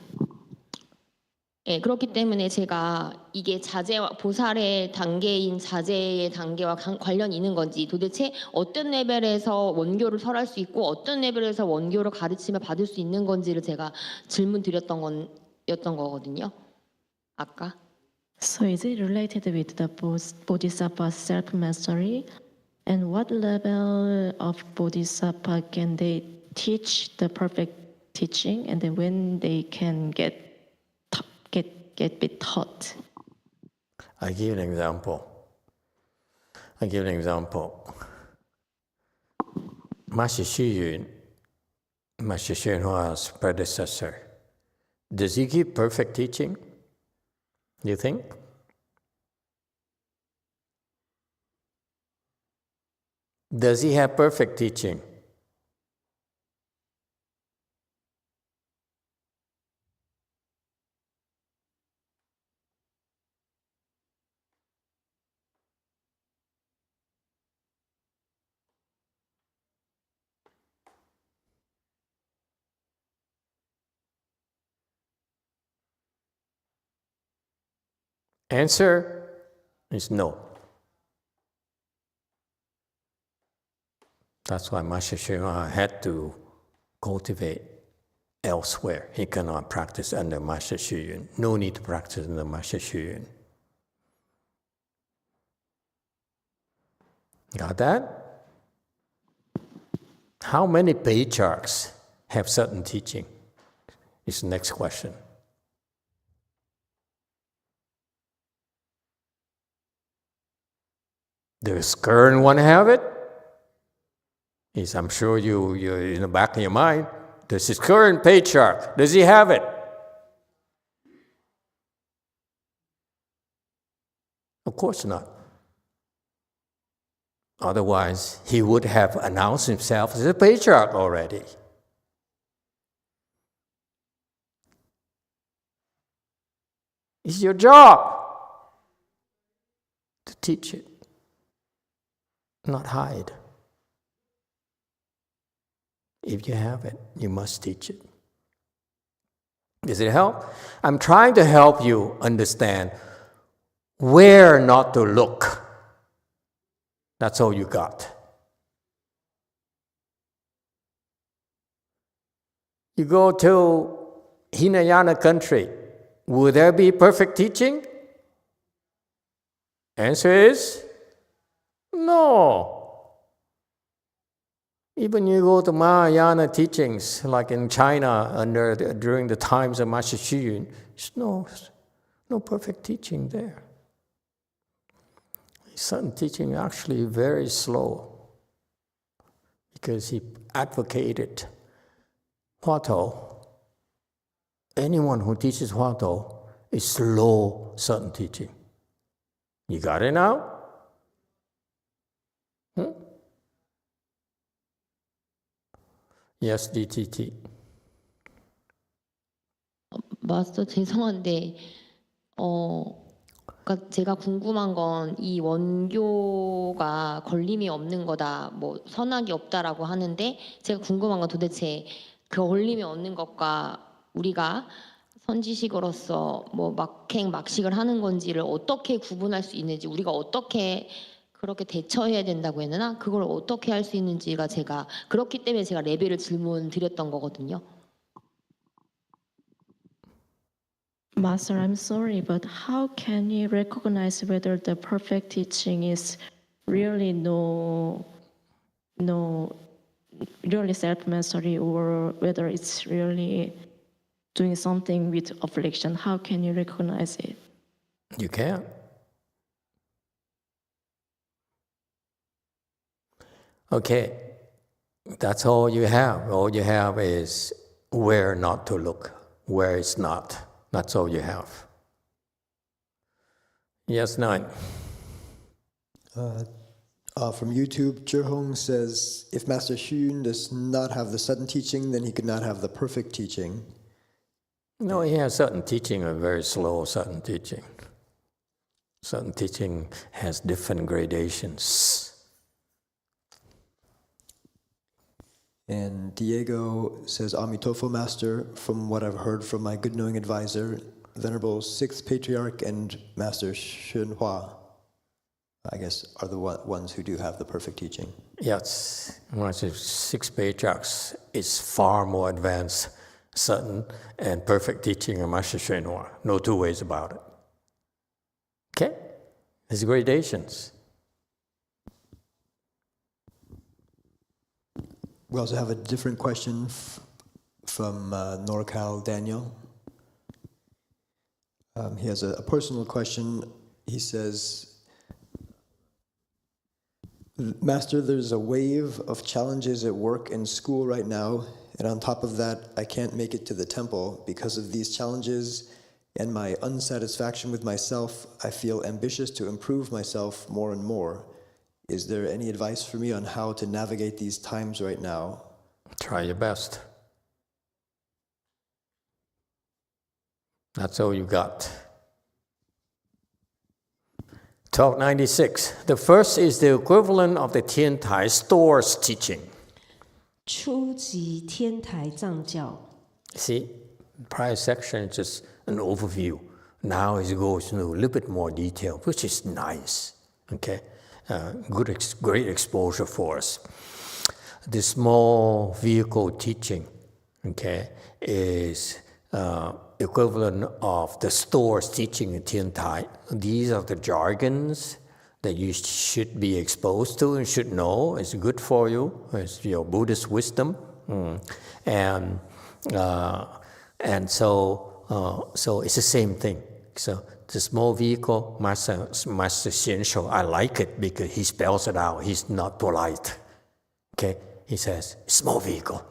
네, 그렇기 때문에 제가 이게 자제와 보살의 단계인 자제의 단계와 관련이 있는 건지 도대체 어떤 레벨에서 원교를 설할 수 있고 어떤 레벨에서 원교를 가르침을 받을 수 있는 건지를 제가 질문 드렸던 건였던 거거든요. 아까. So is it related with the Bodhisattva self-mastery? And what level of Bodhisattva can they teach the perfect teaching? And then when they can get get be taught. I give an example. Master Xu Yun, Master YongHua's predecessor, does he give perfect teaching? You think? Does he have perfect teaching? Answer is no. That's why Master YongHua had to cultivate elsewhere. He cannot practice under Master Xu Yun. No need to practice under Master Xu Yun. Got that? How many patriarchs have certain teaching? Is the next question. Does current one have it? Yes, I'm sure you're in the back of your mind. Does his current patriarch, does he have it? Of course not. Otherwise, he would have announced himself as a patriarch already. It's your job to teach it, not hide. If you have it, you must teach it. Does it help? I'm trying to help you understand where not to look. That's all you got. You go to Hinayana country, will there be perfect teaching? Answer is no. Even you go to Mahayana teachings, like in China during the times of Master Xu Yun, there's no perfect teaching there. Certain teaching actually very slow, because he advocated Huatou. Anyone who teaches Huatou is slow certain teaching. You got it now? Yes, DTT. 마스터 죄송한데 그러니까 제가 궁금한 건 이 원교가 걸림이 없는 거다, 뭐 선악이 없다라고 하는데 제가 궁금한 건 도대체 그 걸림이 없는 것과 우리가 선지식으로서 뭐 막행 막식을 하는 건지를 어떻게 구분할 수 있는지, 우리가 어떻게 그렇게 대처해야 된다고 해야 되나? 그걸 어떻게 할 수 있는지가 제가 그렇기 때문에 제가 레벨을 질문 드렸던 거거든요. Master, I'm sorry, but how can you recognize whether the perfect teaching is really really self-mastery, or whether it's really doing something with affliction? How can you recognize it? You can't. Okay, that's all you have. All you have is where not to look, where it's not. That's all you have. Yes, 9. From YouTube, Zhihong says, if Master Xu Yun does not have the sudden teaching, then he could not have the perfect teaching. No, he has certain teaching, a very slow certain teaching. Certain teaching has different gradations. And Diego says, Emitofuo Master, from what I've heard from my good knowing advisor, Venerable 6th Patriarch and Master YongHua, I guess, are the ones who do have the perfect teaching. Yes, Master 6 Patriarchs is far more advanced, certain, and perfect teaching of Master YongHua. No two ways about it. Okay? There's gradations. We also have a different question from NorCal Daniel. He has a personal question. He says, Master, there's a wave of challenges at work and school right now, and on top of that, I can't make it to the temple. Because of these challenges and my unsatisfaction with myself, I feel ambitious to improve myself more and more. Is there any advice for me on how to navigate these times right now? Try your best. That's all you got. 1296. The first is the equivalent of the Tian Tai Store's teaching. 初级天台藏教 See, prior section is just an overview. Now it goes into a little bit more detail, which is nice. Okay, great exposure for us. The small vehicle teaching, okay, is equivalent of the store's teaching in Tian Tai. These are the jargons that you should be exposed to and should know. It's good for you. It's your Buddhist wisdom, and so it's the same thing. So the small vehicle, Master Xian Shou, I like it because he spells it out. He's not polite. Okay, he says small vehicle.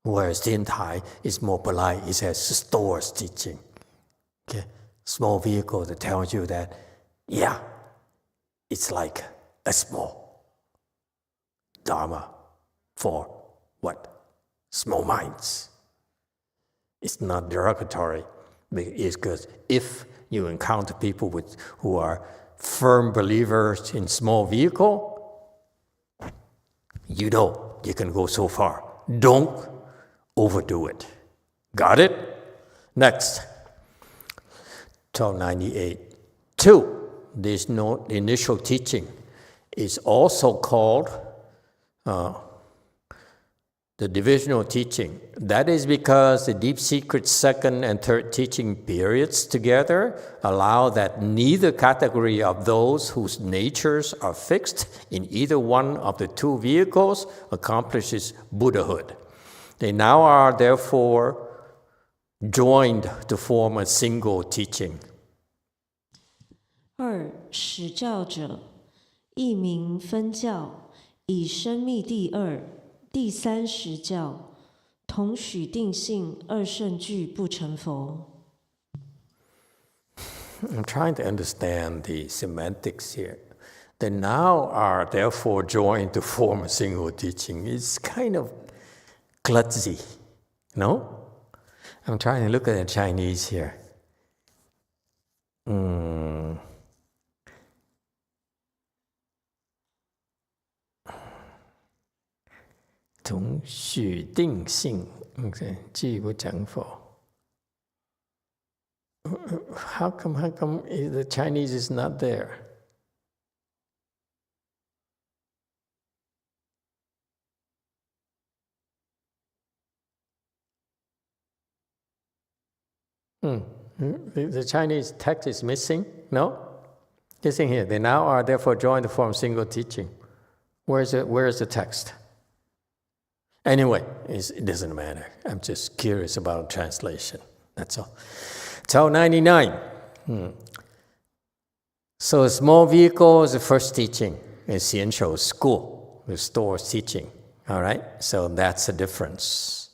Whereas Tian Tai is more polite. He says store's teaching. Okay, small vehicle that tells you that, yeah, it's like a small Dharma for what? Small minds. It's not derogatory. It's because if you encounter people who are firm believers in small vehicle, you know you can go so far. Don't overdo it. Got it? Next. 1298. 2. This initial teaching is also called the divisional teaching. That is because the deep secret second and third teaching periods together allow that neither category of those whose natures are fixed in either one of the two vehicles accomplishes Buddhahood. They now are therefore joined to form a single teaching. 二始教者，一名分教，以生密第二、第三实教，同许定性二圣句不成佛。I'm trying to understand the semantics here. They now are therefore joined to form a single teaching. It's kind of klutzy, no? I'm trying to look at the Chinese here. 同许定性 okay, 句不成佛. How come the Chinese is not there? The Chinese text is missing? No? Listen here. They now are therefore joined to form single teaching. Where is the text? Anyway, it doesn't matter. I'm just curious about translation. That's all. 1299. So a small vehicle is the first teaching. It's Xian Shou's school, the store's teaching. All right? So that's the difference.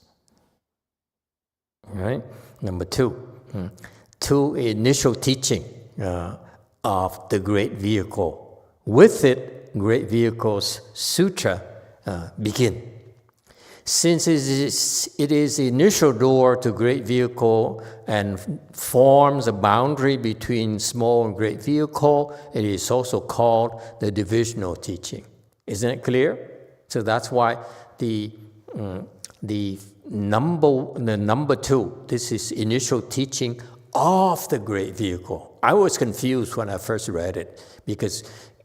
All right? Number 2. 2, initial teaching of the great vehicle. With it, great vehicle's sutra begin. Since it is the initial door to great vehicle and forms a boundary between small and great vehicle, it is also called the divisional teaching. Isn't it clear? So that's why the number 2, this is initial teaching of the great vehicle. I was confused when I first read it because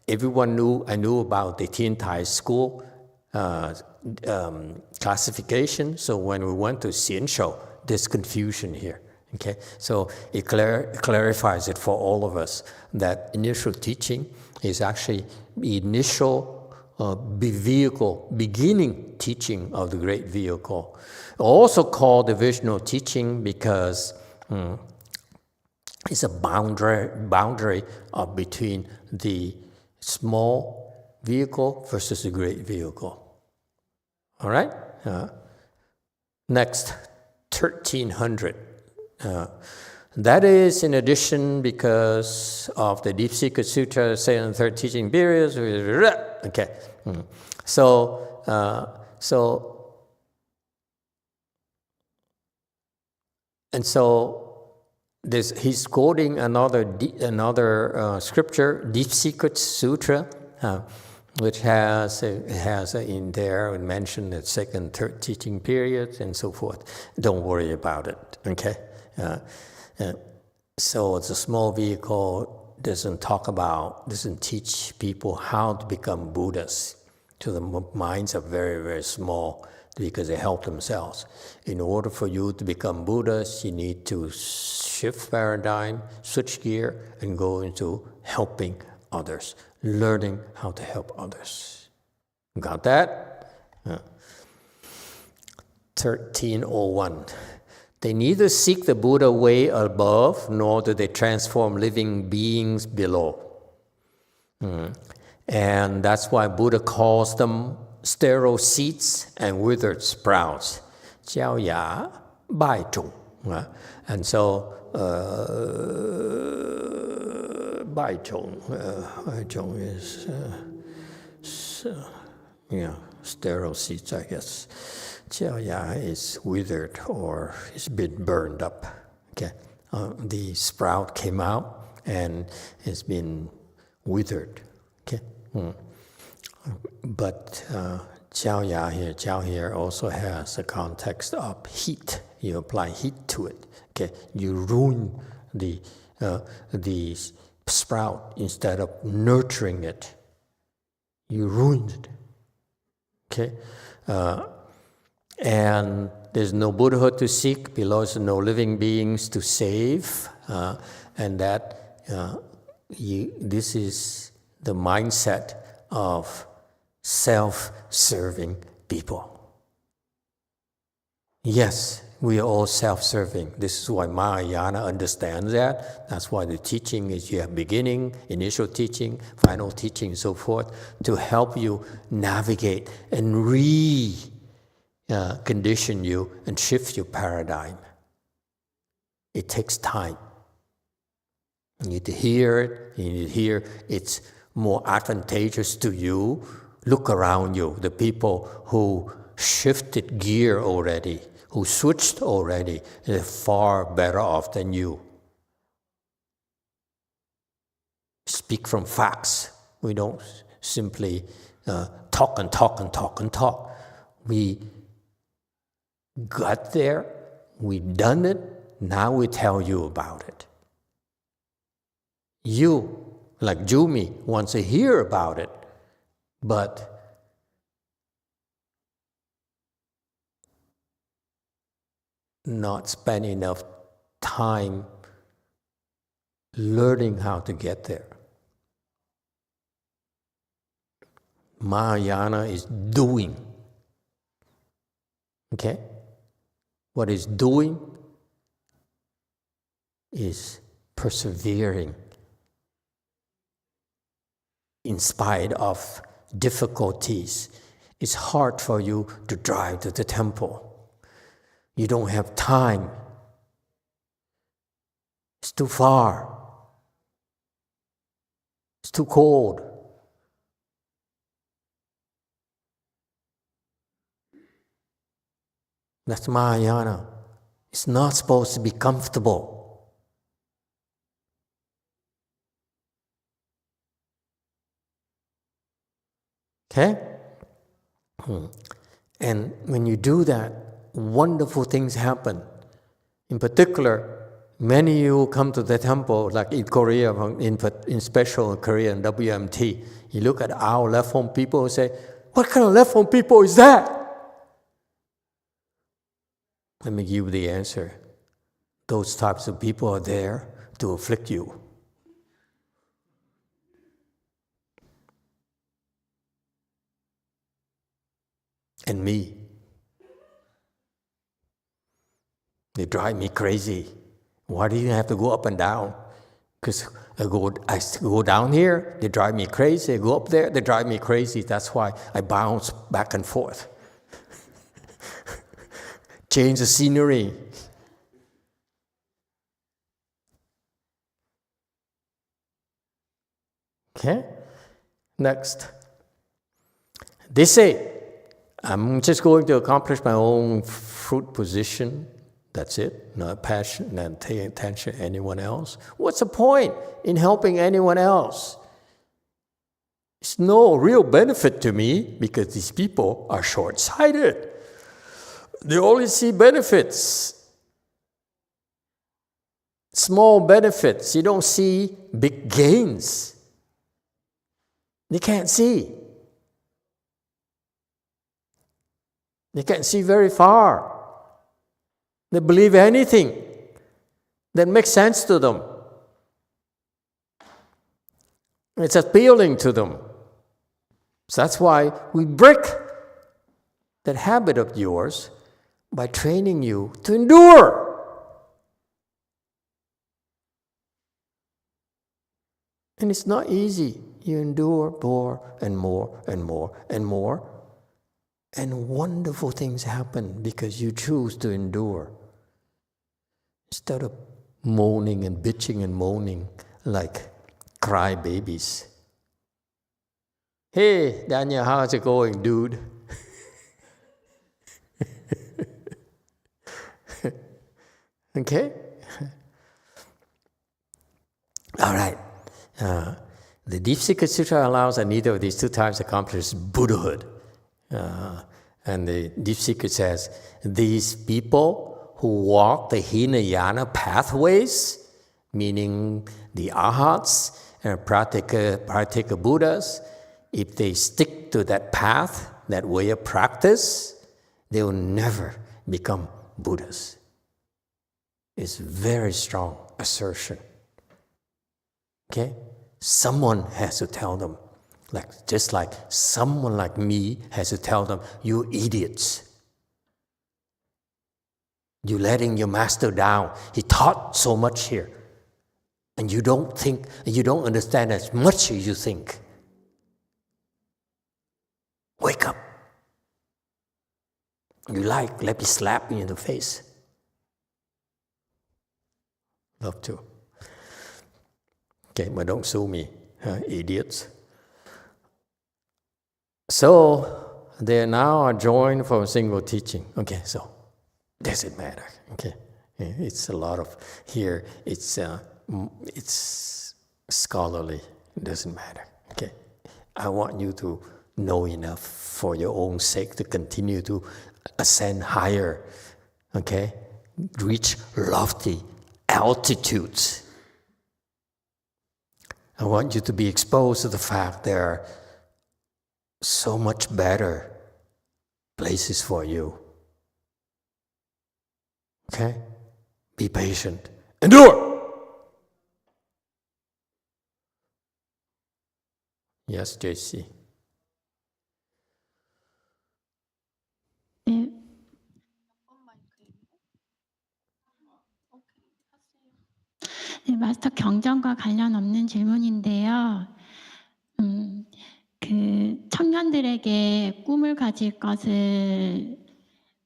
I knew about the Tian Tai school classification. So when we went to Xian Shou, there's confusion here. Okay, so it clarifies it for all of us that initial teaching is actually the initial beginning teaching of the great vehicle. Also called divisional teaching because It's a boundary between the small vehicle versus the great vehicle. All right? Next, 1300. That is in addition because of the Deep Secret Sutra, second and third teaching periods. Okay. So he's quoting another scripture, Deep Secret Sutra, which has in there and mentioned the second, third teaching periods and so forth. Don't worry about it. Okay. So it's a small vehicle, doesn't teach people how to become Buddhas. So the minds are very, very small because they help themselves. In order for you to become Buddhas, you need to shift paradigm, switch gear, and go into helping others, learning how to help others. Got that? 1301. They neither seek the Buddha way above, nor do they transform living beings below. And that's why Buddha calls them sterile seeds and withered sprouts. 焦芽败种. And so, 败种 is sterile seeds, I guess. 焦芽 is withered or it's been burned up. Okay, the sprout came out and it's been withered. Okay, but 焦芽 here also has a context of heat. You apply heat to it. Okay, you ruin the sprout instead of nurturing it. You ruined it. Okay. And there's no Buddhahood to seek, below is no living beings to save, and that this is the mindset of self-serving people. Yes, we are all self-serving. This is why Mahayana understands that. That's why the teaching is you have beginning, initial teaching, final teaching, and so forth, to help you navigate and condition you and shift your paradigm. It takes time. You need to hear it. You need to hear it's more advantageous to you. Look around you. The people who shifted gear already, who switched already, they're far better off than you. Speak from facts. We don't simply talk and talk and talk and talk. We got there, we done it, now we tell you about it. You, like Jumi, wants to hear about it, but not spend enough time learning how to get there. Mahayana is doing. Okay? What is doing is persevering in spite of difficulties. It's hard for you to drive to the temple. You don't have time. It's too far. It's too cold. That's Mahayana. It's not supposed to be comfortable. Okay? And when you do that, wonderful things happen. In particular, many of you come to the temple, like in Korea, in special Korea and WMT, you look at our left-home people and say, what kind of left-home people is that? Let me give you the answer. Those types of people are there to afflict you. And me. They drive me crazy. Why do you have to go up and down? Because I go down here, they drive me crazy. I go up there, they drive me crazy. That's why I bounce back and forth. Change the scenery. Okay? Next. They say, I'm just going to accomplish my own fruit position. That's it. Not passion, not paying attention to anyone else. What's the point in helping anyone else? It's no real benefit to me because these people are short-sighted. They only see benefits. Small benefits. You don't see big gains. They can't see. They can't see very far. They believe anything that makes sense to them. It's appealing to them. So that's why we break that habit of yours by training you to endure. And it's not easy. You endure more and more and more and more. And wonderful things happen because you choose to endure. Instead of moaning and bitching and moaning like cry babies. Hey, Daniel, how's it going, dude? Okay? All right. The Deep Secret Sutra allows that neither of these two types accomplishes Buddhahood. And the Deep Secret says, these people who walk the Hinayana pathways, meaning the Arhats and Pratyeka Buddhas, if they stick to that path, that way of practice, they will never become Buddhas. It's a very strong assertion. Okay? Someone has to tell them. Just like someone like me has to tell them, you idiots. You're letting your master down. He taught so much here. And you don't think, you don't understand as much as you think. Wake up. You let me slap you in the face. Love to. Okay, but don't sue me, idiots. So, they now are joined from a single teaching. Okay, so, doesn't matter. Okay, it's a lot of, here, it's scholarly, it doesn't matter. Okay, I want you to know enough for your own sake to continue to ascend higher. Okay, reach lofty altitudes. I want you to be exposed to the fact there are so much better places for you. Okay? Be patient. Endure! Yes, JC. 네, 마스터 경전과 관련 없는 질문인데요. 그 청년들에게 꿈을 가질 것을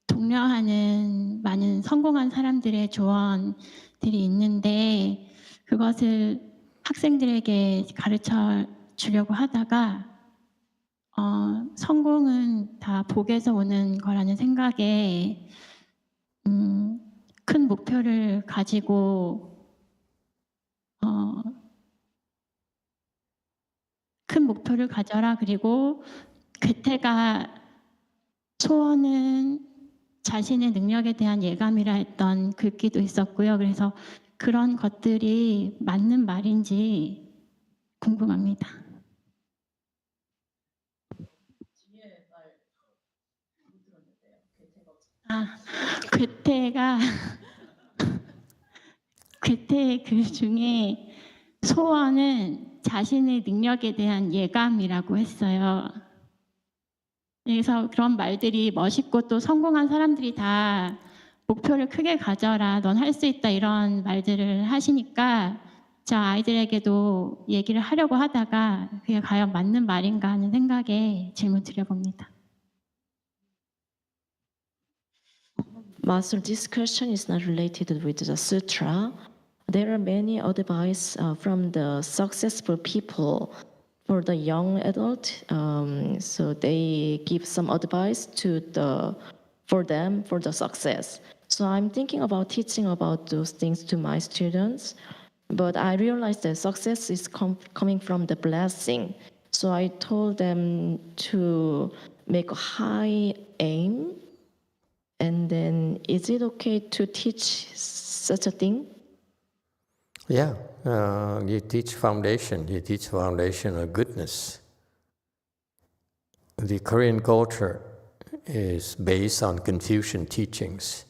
독려하는 많은 성공한 사람들의 조언들이 있는데 그것을 학생들에게 가르쳐 주려고 하다가 성공은 다 복에서 오는 거라는 생각에 큰 목표를 가지고 큰 목표를 가져라. 그리고 괴테가 소원은 자신의 능력에 대한 예감이라 했던 글귀도 있었고요. 그래서 그런 것들이 맞는 말인지 궁금합니다. 괴테의 글 중에 소원은 자신의 능력에 대한 예감이라고 했어요. 그래서 그런 말들이 멋있고 또 성공한 사람들이 다 목표를 크게 가져라, 넌 할 수 있다 이런 말들을 하시니까 저 아이들에게도 얘기를 하려고 하다가 그게 과연 맞는 말인가 하는 생각에 질문 드려봅니다. Master, this question is not related with the sutra. There are many advice from the successful people for the young adult. So they give some advice for them for the success. So I'm thinking about teaching about those things to my students, but I realized that success is coming from the blessing. So I told them to make a high aim. And then, is it okay to teach such a thing? Yeah, you teach foundation. You teach foundation of goodness. The Korean culture is based on Confucian teachings.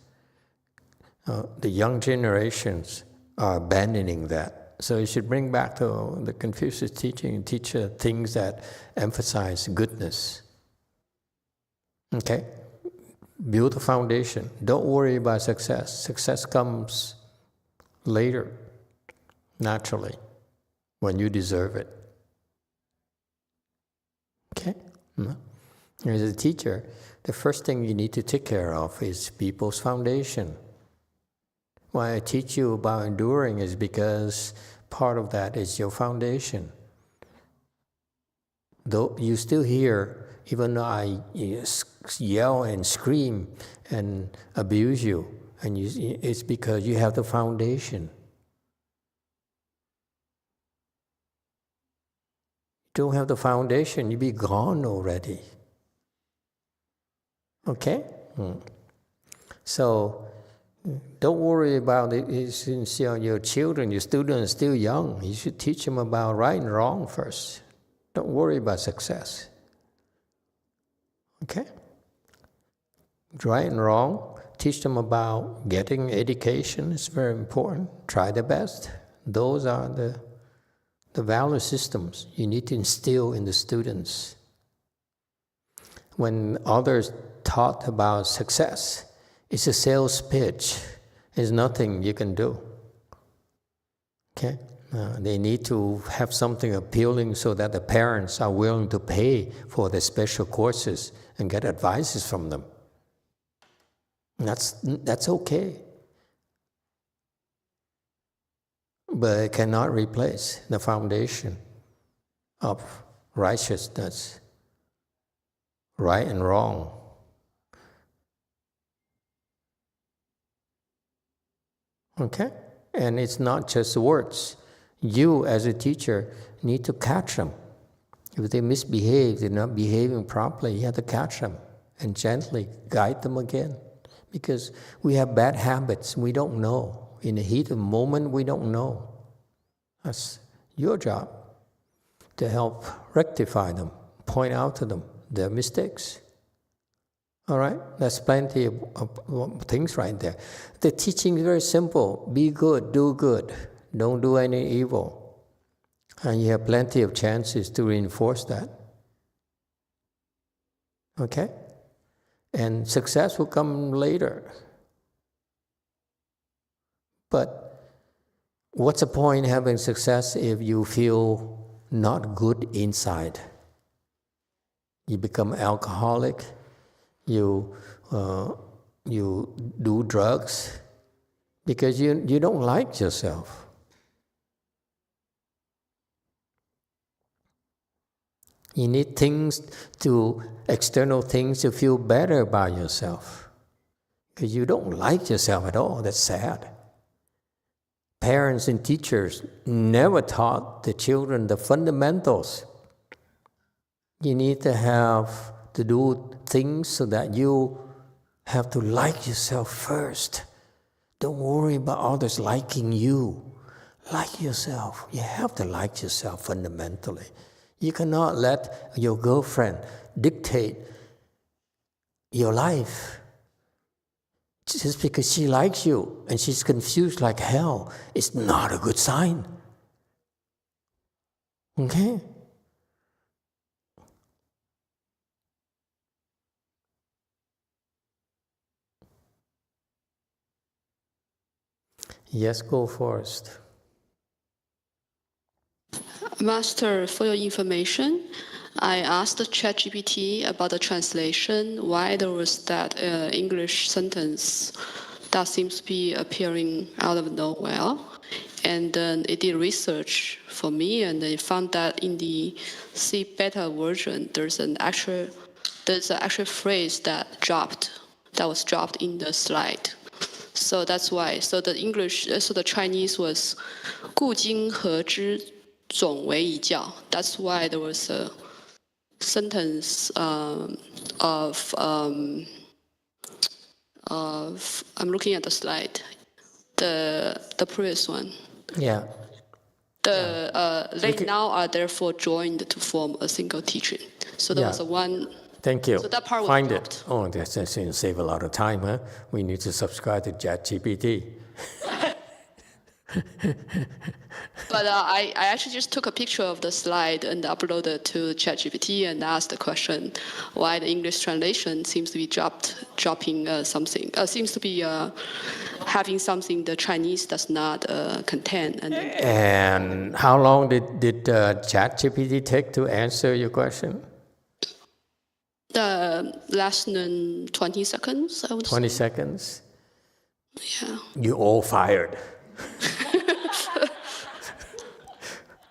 The young generations are abandoning that. So you should bring back to the Confucius teaching and teach things that emphasize goodness. Okay? Build a foundation. Don't worry about success. Success comes later, naturally, when you deserve it. Okay? As a teacher, the first thing you need to take care of is people's foundation. Why I teach you about enduring is because part of that is your foundation. Though you still hear, even though I yell and scream and abuse you, and it's because you have the foundation. You don't have the foundation, you'll be gone already. Okay? So, don't worry about it. Since your children, your students are still young, you should teach them about right and wrong first. Don't worry about success. Okay? Right and wrong, teach them about getting education. It's very important. Try the best. Those are the value systems you need to instill in the students. When others taught about success, it's a sales pitch. There's nothing you can do. Okay? They need to have something appealing so that the parents are willing to pay for the special courses and get advices from them. That's okay. But it cannot replace the foundation of righteousness, right and wrong. Okay? And it's not just words. You, as a teacher, need to catch them. If they misbehave, they're not behaving properly, you have to catch them and gently guide them again. Because we have bad habits, we don't know. In the heat of the moment, we don't know. That's your job, to help rectify them, point out to them their mistakes. All right? There's plenty of things right there. The teaching is very simple. Be good, do good. Don't do any evil. And you have plenty of chances to reinforce that. Okay? And success will come later. But what's the point having success if you feel not good inside? You become alcoholic, you do drugs, because you don't like yourself. You need external things to feel better about yourself. Because you don't like yourself at all, that's sad. Parents and teachers never taught the children the fundamentals. You need to do things so that you have to like yourself first. Don't worry about others liking you. Like yourself. You have to like yourself fundamentally. You cannot let your girlfriend dictate your life. Just because she likes you and she's confused like hell, it's not a good sign. Okay? Yes, go first. Master, for your information, I asked ChatGPT about the translation, why there was that English sentence that seems to be appearing out of nowhere. And then it did research for me, and it found that in the C beta version, there's an actual phrase that was dropped in the slide. So that's why. So the Chinese was 故今何之总为一教. That's why there was a sentence of I'm looking at the slide, the previous one. Yeah. They now are therefore joined to form a single teaching. So there was a one. Thank you. So that part was Find dropped. it. Oh, that's going to save a lot of time, huh? We need to subscribe to ChatGPT. But I actually just took a picture of the slide and uploaded to ChatGPT and asked the question why the English translation seems to be dropping something. Seems to be having something the Chinese does not contain. And how long did ChatGPT take to answer your question? Less than 20 seconds, I would 20 say. seconds? Yeah. You all fired.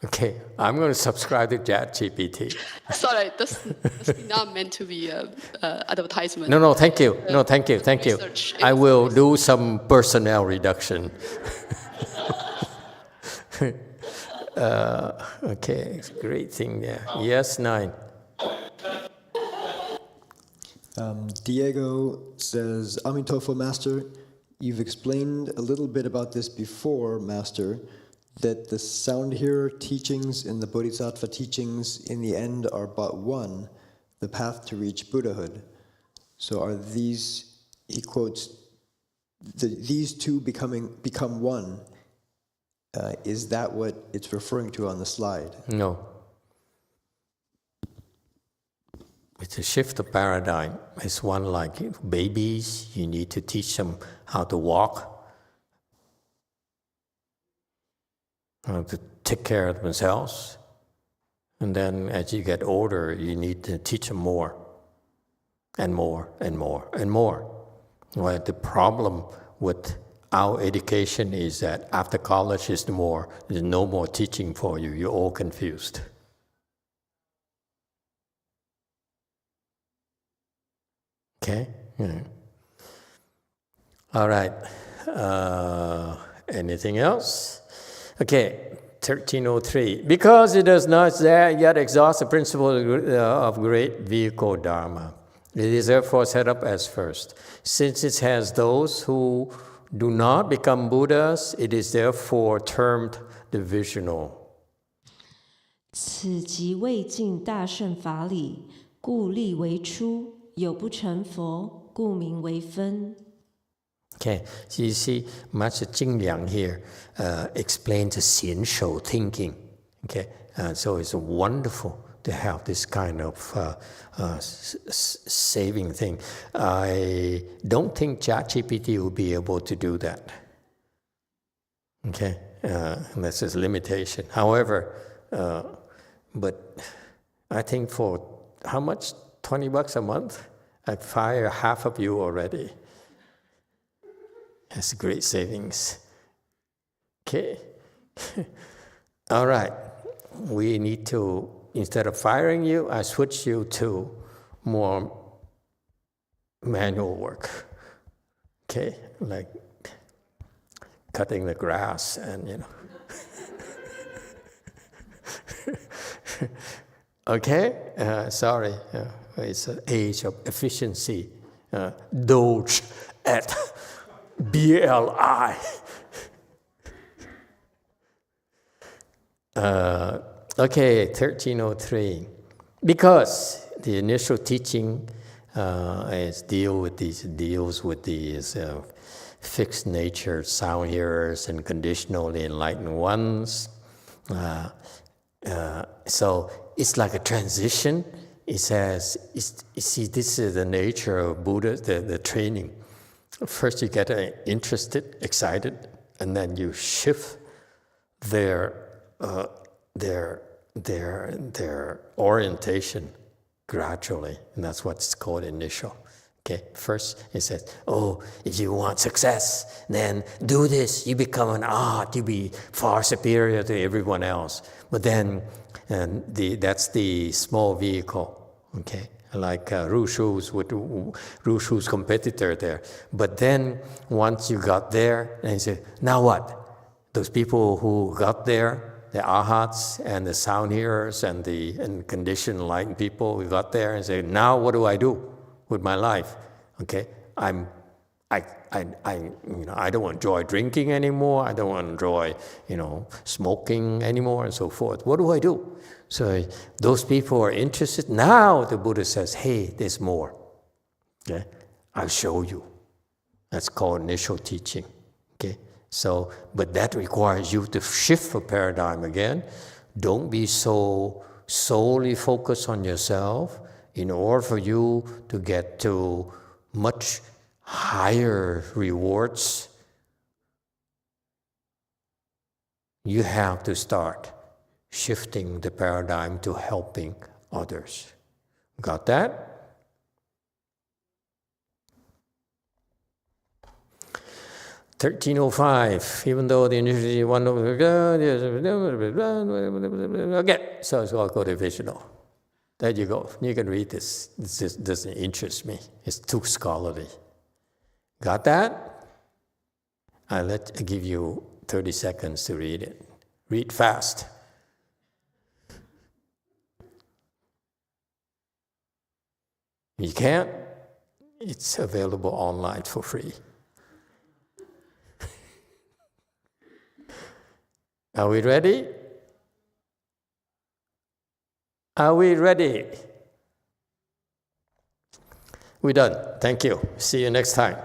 Okay, I'm going to subscribe to ChatGPT. Sorry, that's not meant to be advertisement. No, thank you. No, thank you. I will do some personnel reduction. Okay, great thing there. Yes, 9. Diego says, Emitofuo, Master, you've explained a little bit about this before, Master, that the sound hearer teachings and the Bodhisattva teachings in the end are but one, the path to reach Buddhahood. So are these, he quotes, these two become one. Is that what it's referring to on the slide? No. It's a shift of paradigm. It's one like babies, you need to teach them how to walk, how to take care of themselves. And then as you get older, you need to teach them more and more and more and more. Well, the problem with our education is that after college there's no more teaching for you. You're all confused. Okay? Yeah. All right. Anything else? Okay, 1303. Because it does not yet exhaust the principle of great vehicle Dharma, it is therefore set up as first. Since it has those who do not become Buddhas, it is therefore termed divisional. 此即未尽大乘法理，故立为出；有不成佛，故名为分。 Okay, so you see, Master Jing Liang here explains the xian-shou thinking. Okay, so it's wonderful to have this kind of saving thing. I don't think ChatGPT will be able to do that. Okay, that's its limitation. However, but I think for how much? $20 a month? I'd fire half of you already. That's great savings. Okay. All right. We need to, instead of firing you, I switch you to more manual work. Okay, like cutting the grass and, Okay, sorry. It's an age of efficiency. Doge at BLI. Okay, 1303. Because the initial teaching deals with these fixed nature sound hearers and conditionally enlightened ones. So it's like a transition. It says, you see, this is the nature of Buddha, the training. First you get interested, excited, and then you shift their orientation gradually, and that's what's called initial. Okay, first it says, oh, if you want success, then do this. You become an art. You be far superior to everyone else. But then, that's the small vehicle. Okay, like Rushu's competitor there. But then once you got there, and you say, now what? Those people who got there, the ahats and the sound hearers and the conditioned enlightened people who got there and say, now what do I do with my life? Okay, I don't enjoy drinking anymore. I don't enjoy, smoking anymore and so forth. What do I do? So those people are interested. Now the Buddha says, hey, there's more. Okay, I'll show you. That's called initial teaching. Okay, so, but that requires you to shift a paradigm again. Don't be so solely focused on yourself. In order for you to get to much higher rewards, you have to start shifting the paradigm to helping others. Got that? $13.05, even though the initiative one again, so I'll go to visual. There you go. You can read this. This just doesn't interest me. It's too scholarly. Got that? I'll give you 30 seconds to read it. Read fast. You can't? It's available online for free. Are we ready? Are we ready? We're done. Thank you. See you next time.